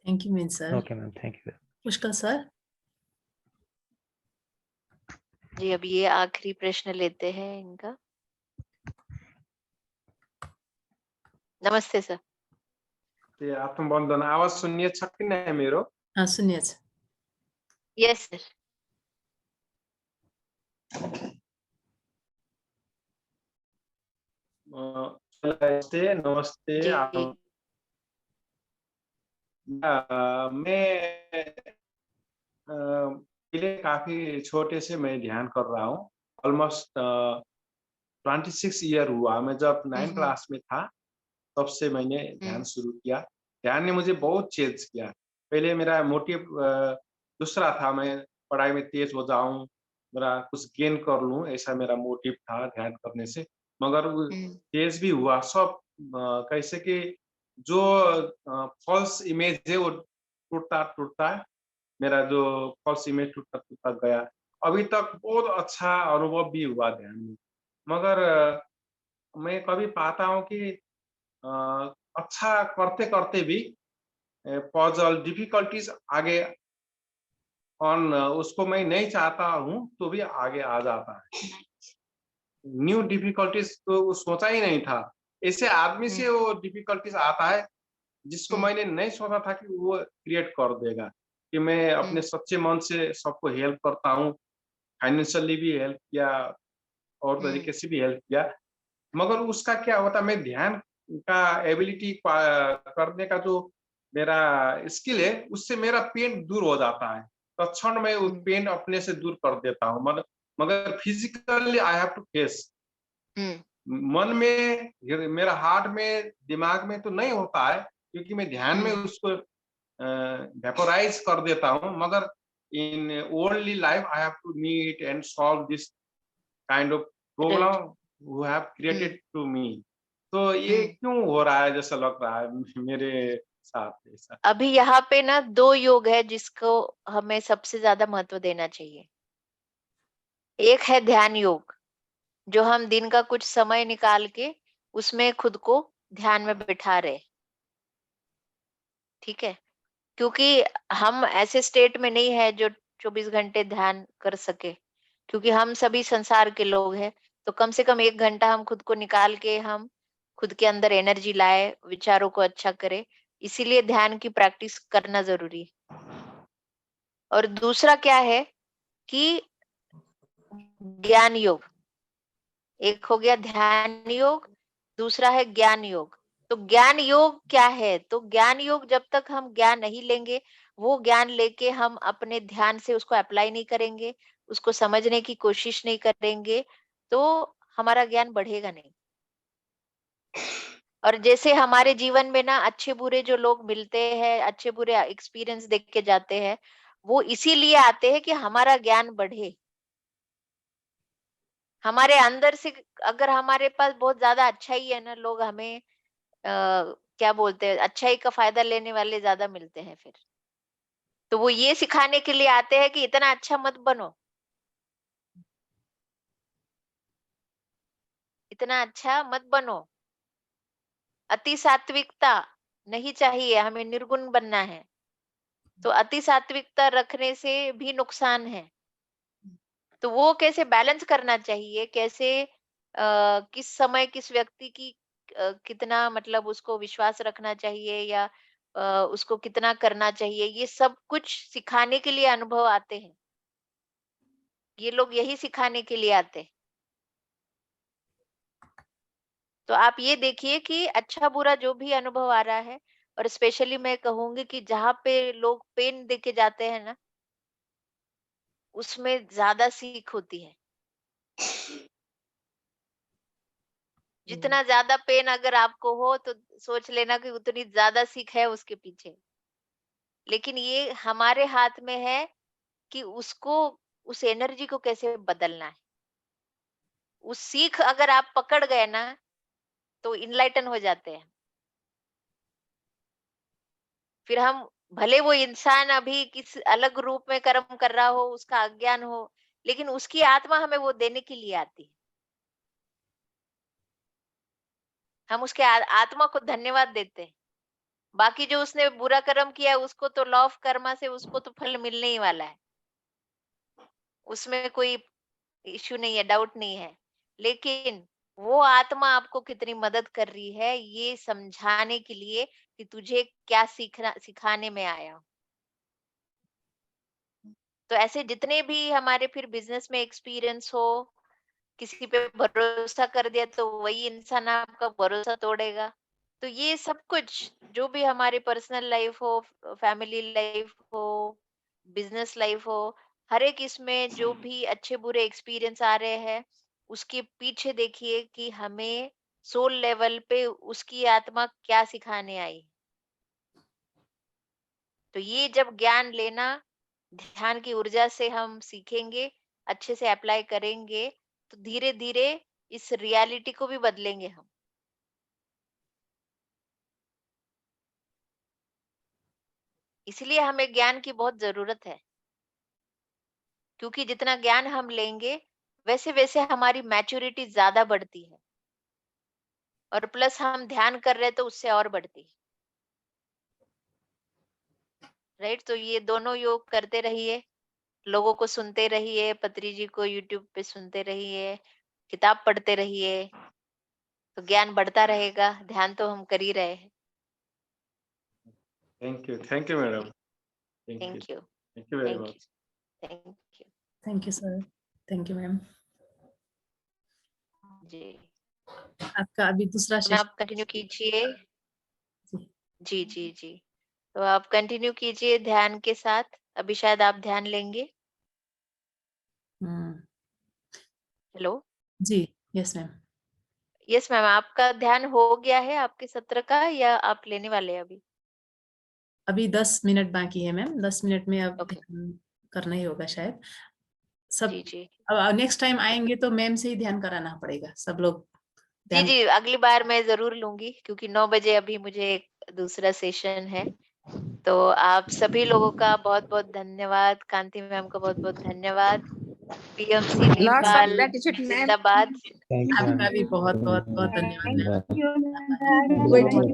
Thank you mean sir. Okay ma'am, thank you. Pushkar sir. जी, अब ये आखिरी प्रश्न लेते हैं इनका। नमस्ते सर। ए आत्मबन्धन आवाज सुनिए छ कि नै मेरो? हाँ सुनिए छ। Yes sir. नमस्ते नमस्ते। जी। मैं पहले काफी छोटे से मैं ध्यान कर रहा हूँ। ऑलमोस्ट 26 ईयर हुआ। मैं जब 9 क्लास में था तब से मैंने ध्यान शुरू किया। ध्यान ने मुझे बहुत चेंज किया। पहले मेरा मोटिव दूसरा था, मैं पढ़ाई में तेज हो जाऊं, मेरा कुछ गेन कर लूं, ऐसा मेरा मोटिव था ध्यान करने से। मगर वो तेज भी हुआ सब कैसे कि जो फॉल्स इमेज है वो टूटता टूटता मेरा जो फॉल्स इमेज टूटता टूटता गया। अभी तक बहुत अच्छा अनुभव भी हुआ ध्यान में। मगर मैं कभी पाता हूँ कि अ, अच्छा करते-करते भी पज़ल डिफिकल्टीज़ आगे उसको मैं नहीं चाहता हूँ, तो भी आगे आ जाता है। न्यू डिफिकल्टीज़ तो वो सोचा ही नहीं था। ऐसे आदमी से वो डिफिकल्टीज़ आता है, जिसको मैंने नहीं सोचा था कि वो क्रिएट कर देगा। कि मैं अपने सच्चे मन से सबको हेल्प करता हूँ, फाइनेंशियली भी हेल्प किया और तरीके से भी हेल्प किया। मगर उसका क्या होता है, मैं ध्यान का एबिलिटी करने का जो मेरा स्किल है, उससे मेरा पेन दूर हो जाता है। तत्क्षण मैं वो पेन अपने से दूर कर देता हूँ। मगर physically I have to face. मन में, मेरा हार्ट में, दिमाग में तो नहीं होता है, क्योंकि मैं ध्यान में उसको वेपोराइज कर देता हूँ। मगर in only life I have to meet and solve this kind of right. Problem who have created to me। तो ये क्यों हो रहा है जैसा लग रहा है मेरे साथ ऐसा? अभी यहाँ पे ना 2 योग है जिसको हमें सबसे ज्यादा महत्व देना चाहिए। एक है ध्यान योग, जो हम दिन का कुछ समय निकाल के उसमें खुद को ध्यान में बिठा रहे। ठीक है? क्योंकि हम ऐसे स्टेट में नहीं है जो 24 घंटे ध्यान कर सके, क्योंकि हम सभी संसार के लोग हैं। तो कम से कम 1 घंटा हम खुद को निकाल के हम खुद के अंदर एनर्जी लाए, विचारों को अच्छा करें। इसीलिए ध्यान की प्रैक्टिस करना जरूरी है। और दूसरा क्या है कि ज्ञान योग। एक हो गया ध्यान योग, दूसरा है ज्ञान योग। तो ज्ञान योग क्या है? तो ज्ञान योग जब तक हम ज्ञान नहीं लेंगे, वो ज्ञान लेके हम अपने ध्यान से उसको अप्लाई नहीं करेंगे, उसको समझने की कोशिश नहीं करेंगे, तो हमारा ज्ञान बढ़ेगा नहीं। और जैसे हमारे जीवन में ना अच्छे बुरे जो लोग मिलते हैं, अच्छे बुरे एक्सपीरियंस देख के जाते हैं, वो इसीलिए आते हैं कि हमारा ज्ञान बढ़े। हमारे अंदर से अगर हमारे पास बहुत ज्यादा अच्छाई है ना, लोग हमें क्या बोलते हैं, अच्छाई का फायदा लेने वाले ज्यादा मिलते हैं फिर। तो वो ये सिखाने के लिए आते हैं कि इतना अच्छा मत बनो, इतना अच्छा मत बनो, अति सात्विकता नहीं चाहिए, हमें निर्गुण बनना है। तो अति सात्विकता रखने से भी नुकसान है। तो वो कैसे बैलेंस करना चाहिए, कैसे किस समय किस व्यक्ति की कितना मतलब उसको विश्वास रखना चाहिए, या उसको कितना करना चाहिए, ये सब कुछ सिखाने के लिए अनुभव आते हैं। ये लोग यही सिखाने के लिए आते हैं। तो आप ये देखिए कि अच्छा बुरा जो भी अनुभव आ रहा है, और स्पेशली मैं कहूंगी कि जहाँ पे लोग पेन देके जाते हैं ना, उसमें ज्यादा सीख होती है। जितना ज्यादा पेन अगर आपको हो तो सोच लेना कि उतनी ज्यादा सीख है उसके पीछे। लेकिन ये हमारे हाथ में है कि उसको, उस एनर्जी को कैसे बदलना है। उस सीख अगर आप पकड़ गए ना, तो इनलाइटन हो जाते हैं। फिर हम, भले वो इंसान अभी किस अलग रूप में कर्म कर रहा हो, उसका अज्ञान हो, लेकिन उसकी आत्मा हमें वो देने के लिए आती है। हम उसके आत्मा को धन्यवाद देते हैं बाकी जो उसने बुरा कर्म किया है उसको तो लॉ ऑफ कर्मा से उसको तो फल मिलने ही वाला है, उसमें कोई इश्यू नहीं है, डाउट नहीं है। लेकिन वो आत्मा आपको कितनी मदद कर रही है ये समझाने के लिए कि तुझे क्या सिखाने में आया हूं। तो ऐसे जितने भी हमारे फिर बिजनेस में एक्सपीरियंस हो, किसी पे भरोसा कर दिया तो वही इंसान आपका भरोसा तोड़ेगा। तो ये सब कुछ जो भी हमारे पर्सनल लाइफ हो, फैमिली लाइफ हो, बिजनेस लाइफ हो, हर एक इसमें जो भी अच्छे बुरे एक्सपीरियंस आ रहे हैं उसके पीछे देखिए कि हमें सोल लेवल पे उसकी आत्मा क्या सिखाने आई। तो ये जब ज्ञान लेना ध्यान की ऊर्जा से हम सीखेंगे, अच्छे से अप्लाई करेंगे, तो धीरे धीरे इस रियलिटी को भी बदलेंगे हम। इसलिए हमें ज्ञान की बहुत जरूरत है, क्योंकि जितना ज्ञान हम लेंगे वैसे वैसे हमारी मैच्योरिटी ज्यादा बढ़ती है, और प्लस हम ध्यान कर रहे हैं तो उससे और बढ़ती है। राइट, तो ये दोनों योग करते रहिए, लोगों को सुनते रहिए, पत्री जी को यूट्यूब पे सुनते रहिए, किताब पढ़ते रहिए, तो ज्ञान बढ़ता रहेगा। ध्यान तो हम कर ही रहे हैं। Thank you madam, thank you, thank you very thank much. You, thank you thank you sir, thank you ma'am. जी। आपका अभी दूसरा तो मैं सेशन। आप कंटिन्यू कीजिए। जी। जी जी जी, तो आप कंटिन्यू कीजिए ध्यान के साथ। अभी शायद आप ध्यान लेंगे। हम्म, हेलो। जी यस मैम। यस मैम, आपका ध्यान हो गया है आपके सत्र का, या आप लेने वाले हैं अभी? अभी 10 मिनट बाकी है मैम, 10 मिनट में अब ओके। ध्यान करना ही होगा शायद सब। जी जी अब नेक्स्ट टाइम आएंगे तो मैम से ही ध्यान कराना पड़ेगा, सब लोग जी ध्यान। जी, अगली बार मैं जरूर लूंगी, क्योंकि 9 बजे अभी मुझे एक दूसरा सेशन है। तो आप सभी लोगों का बहुत बहुत धन्यवाद, कांति मैम का बहुत बहुत धन्यवाद, PMC Lots of Nepal gratitude, ma'am. जिंदाबाद। थैंक यू आपका मैम। भी बहुत बहुत बहुत धन्यवाद Thank मैम। you, Waiting,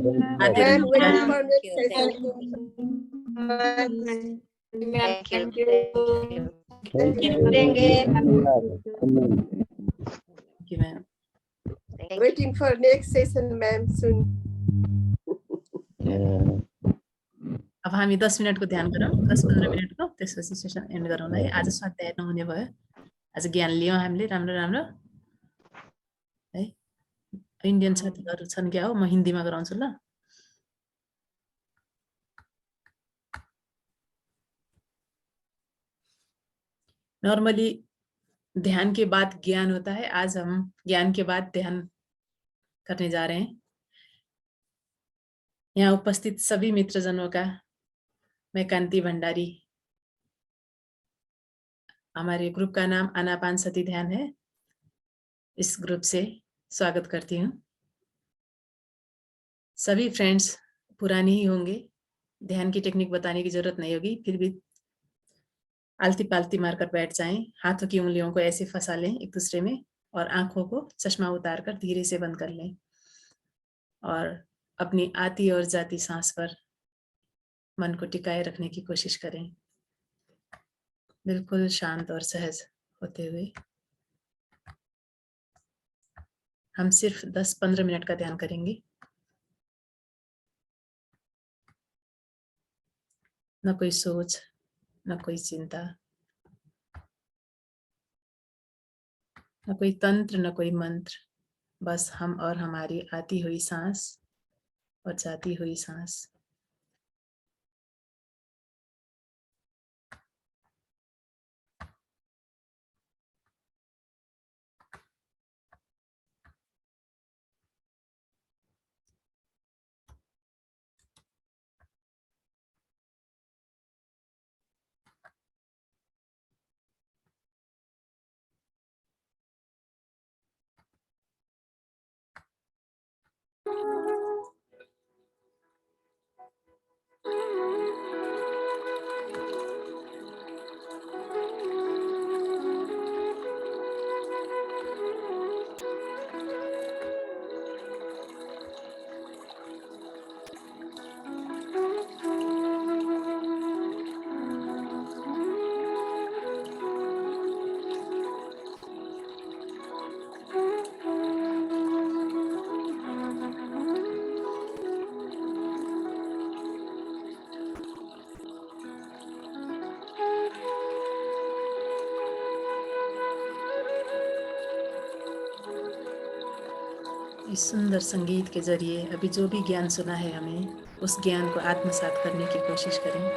आते ma'am, रहिए। waiting हाँ, for next session. Thank you, Thank you. Thank you. Thank you ma'am. Thank you. Waiting for next session, ma'am, soon. अब हामी 10 मिनटको ध्यान गरौँ, 10-15 मिनटको, त्यसपछि सेसन एन्ड गरौँला है। आज स्वाध्याय नहुने भयो, आज ज्ञान लियौँ हामीले राम्रो राम्रो है। इन्डियन साथीहरू छन् क्या हो, म हिन्दीमा गराउँछु ल। नॉर्मली ध्यान के बाद ज्ञान होता है, आज हम ज्ञान के बाद ध्यान करने जा रहे हैं। यहाँ उपस्थित सभी मित्रजनों का मैं कांति भंडारी, हमारे ग्रुप का नाम आनापान सती ध्यान है, इस ग्रुप से स्वागत करती हूँ। सभी फ्रेंड्स पुराने ही होंगे, ध्यान की टेक्निक बताने की जरूरत नहीं होगी, फिर भी आलती पालती मारकर बैठ जाएं, हाथों की उंगलियों को ऐसे फंसा लें एक दूसरे में, और आंखों को चश्मा उतारकर धीरे से बंद कर लें, और अपनी आती और जाती सांस पर मन को टिकाए रखने की कोशिश करें, बिल्कुल शांत और सहज होते हुए। हम सिर्फ 10-15 मिनट का ध्यान करेंगे। न कोई सोच, न कोई चिंता, न कोई तंत्र, न कोई मंत्र, बस हम और हमारी आती हुई सांस और जाती हुई सांस। इस सुंदर संगीत के जरिए अभी जो भी ज्ञान सुना है हमें, उस ज्ञान को आत्मसात करने की कोशिश करें।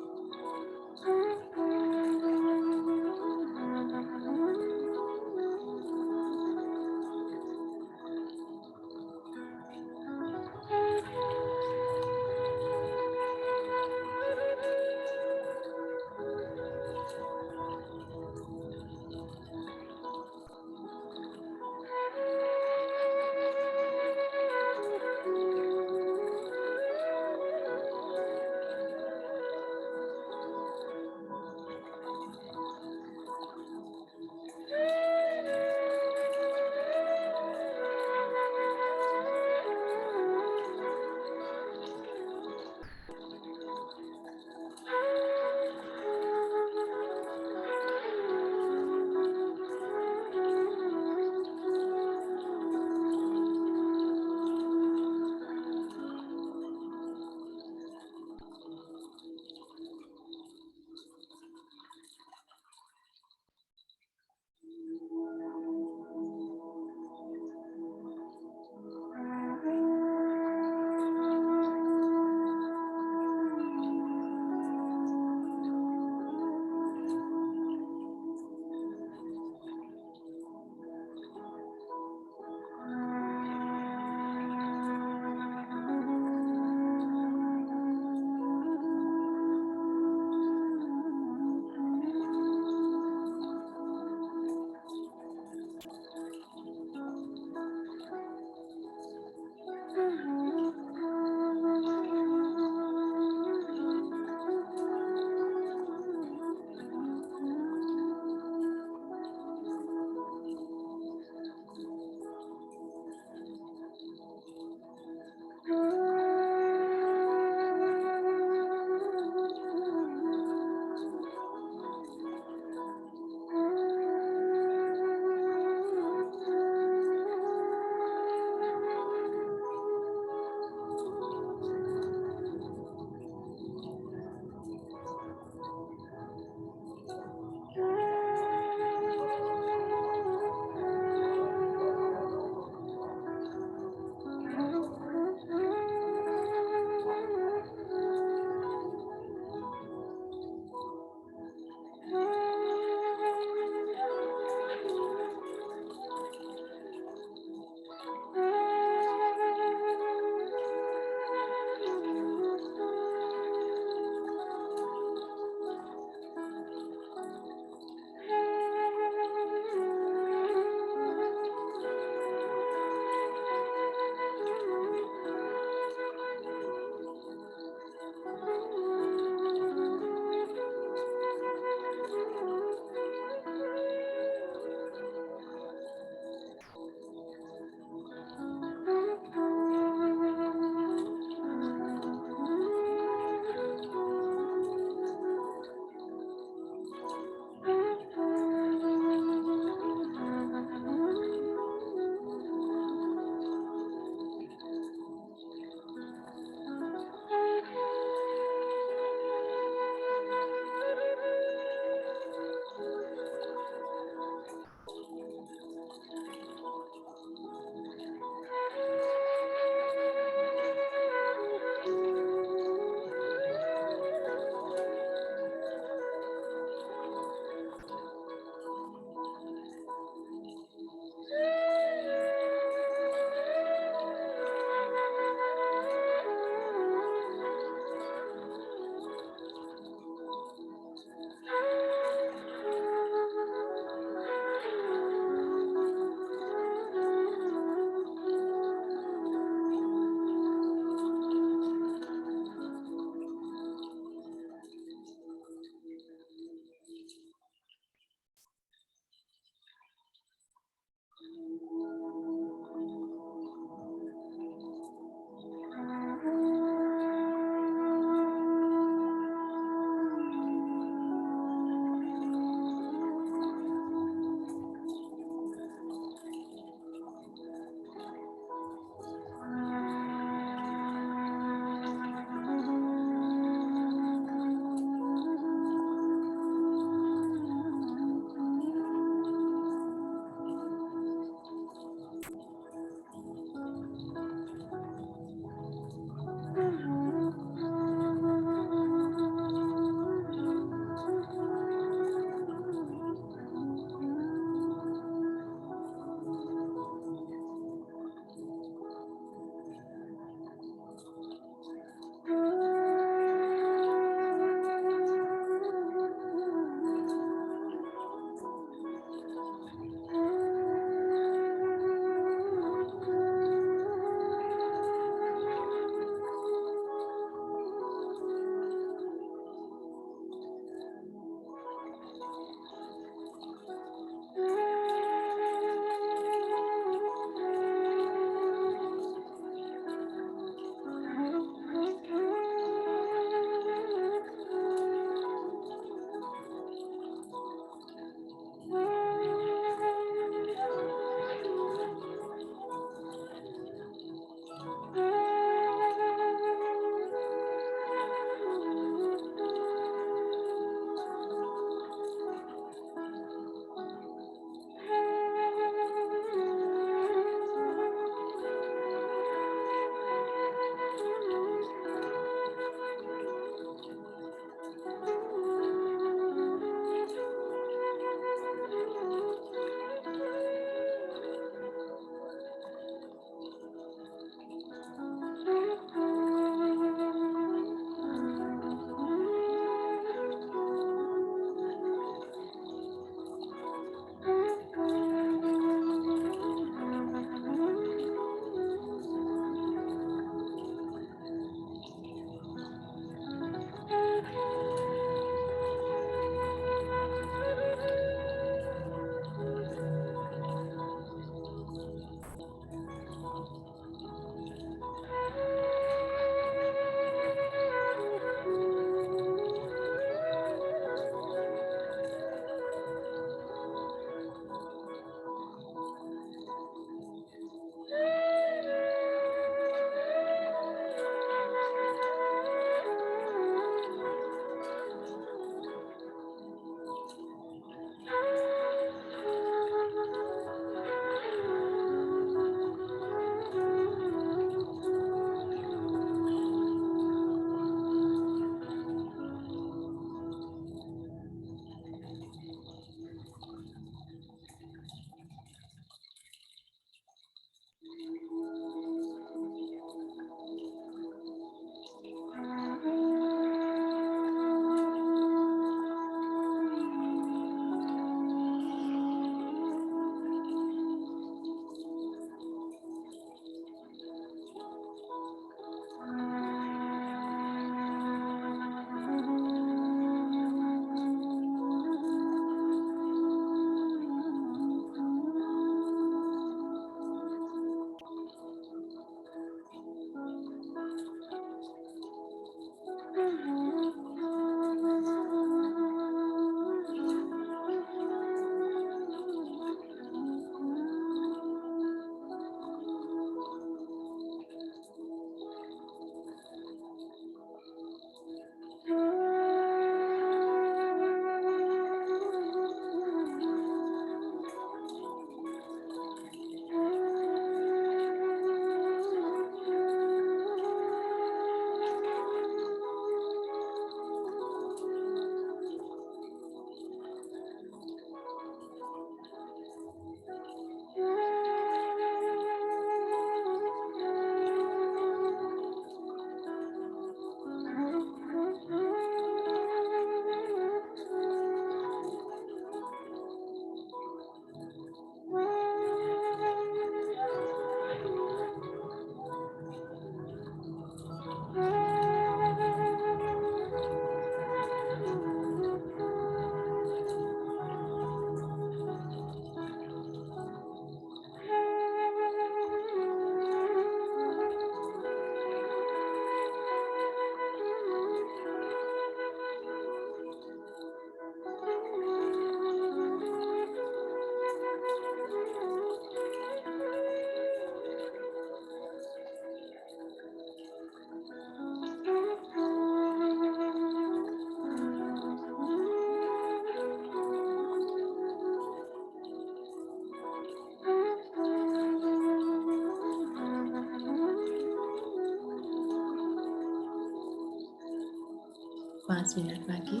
5 मिनट बाकी।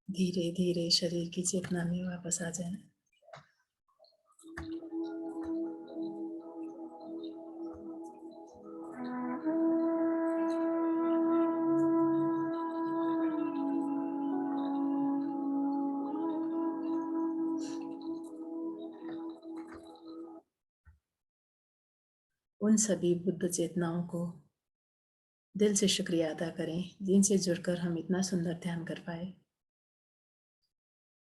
धीरे धीरे शरीर की चेतना में वापस आ जाए। उन सभी बुद्ध चेतनाओं को दिल से शुक्रिया अदा करें जिनसे जुड़कर हम इतना सुंदर ध्यान कर पाए।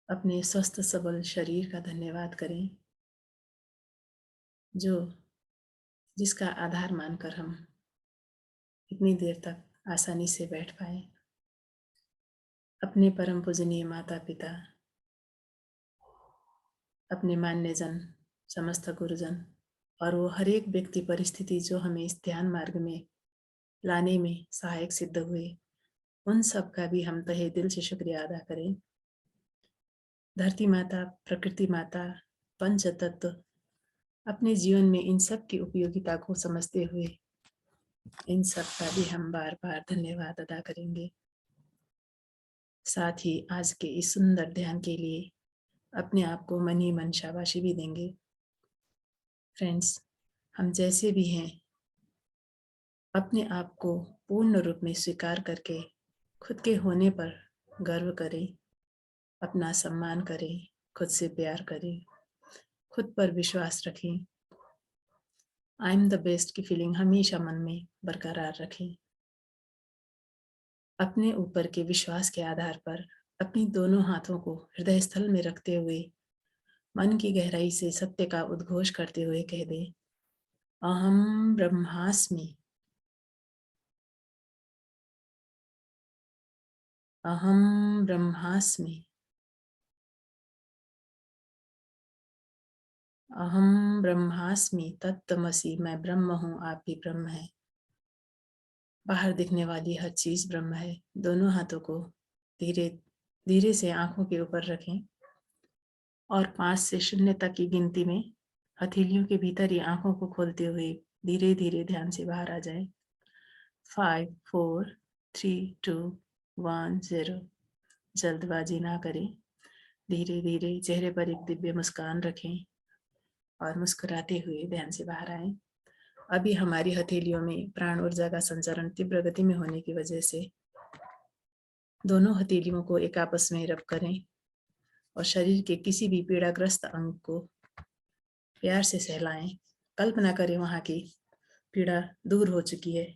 अपने स्वस्थ सबल शरीर का धन्यवाद करें जिसका आधार मानकर हम इतनी देर तक आसानी से बैठ पाए। अपने परम पूजनीय माता पिता, अपने मान्यजन, समस्त गुरुजन और वो हर एक व्यक्ति परिस्थिति जो हमें इस ध्यान मार्ग में लाने में सहायक सिद्ध हुए, उन सब का भी हम तहे दिल से शुक्रिया अदा करें। धरती माता, प्रकृति माता, पंच तत्व अपने जीवन में इन सब की उपयोगिता को समझते हुए इन सब का भी हम बार बार धन्यवाद अदा करेंगे। साथ ही आज के इस सुंदर ध्यान के लिए अपने आप को मन ही मन शाबाशी भी देंगे। फ्रेंड्स, हम जैसे भी हैं अपने आप को पूर्ण रूप में स्वीकार करके खुद के होने पर गर्व करें, अपना सम्मान करें, खुद से प्यार करें, खुद पर विश्वास रखें। आई एम द बेस्ट की फीलिंग हमेशा मन में बरकरार रखें। अपने ऊपर के विश्वास के आधार पर अपनी दोनों हाथों को हृदय स्थल में रखते हुए मन की गहराई से सत्य का उद्घोष करते हुए कह दे, अहम ब्रह्मास्मि, अहम ब्रह्मास्मि, अहम ब्रह्मास्मि तत्तमसि, मैं ब्रह्म हूँ, आप भी ब्रह्म है। बाहर दिखने वाली हर चीज ब्रह्म है। दोनों हाथों को धीरे धीरे से आंखों के ऊपर रखें और 5 से 0 तक की गिनती में हथेलियों के भीतर ही आंखों को खोलते हुए धीरे धीरे ध्यान से बाहर आ जाए। 5, 4, 3, 2, 1, 0। जल्दबाजी ना करें, धीरे धीरे चेहरे पर एक दिव्य मुस्कान रखें और मुस्कुराते हुए ध्यान से बाहर आए। अभी हमारी हथेलियों में प्राण ऊर्जा का संचरण तीव्र गति में होने की वजह से दोनों हथेलियों को एक आपस में रब करें और शरीर के किसी भी पीड़ाग्रस्त अंग को प्यार से सहलाएं। कल्पना करें वहां की पीड़ा दूर हो चुकी है।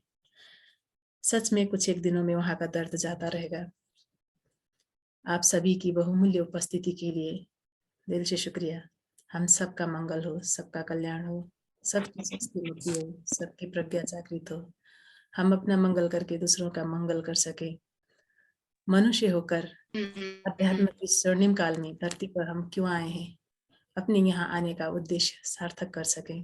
सच में कुछ एक दिनों में वहां का दर्द जाता रहेगा। आप सभी की बहुमूल्य उपस्थिति के लिए दिल से शुक्रिया। हम सबका मंगल हो, सबका कल्याण हो, सबकी स्वस्थ मुक्ति हो, सबकी प्रज्ञा जागृत हो। हम अपना मंगल करके दूसरों का मंगल कर सके। मनुष्य होकर अध्यात्म के स्वर्णिम काल में धरती पर हम क्यों आए हैं, अपने यहाँ आने का उद्देश्य सार्थक कर सके।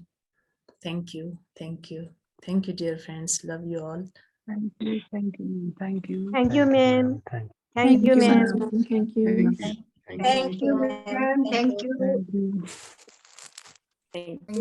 Thank you, thank you, thank you dear friends, love you all. Thank you, thank you, thank you. Thank you, ma'am. Thank you. Thank you, ma'am. Thank you. Thank you. Thank you, ma'am. Thank you. Thank you. Thank you. Thank you.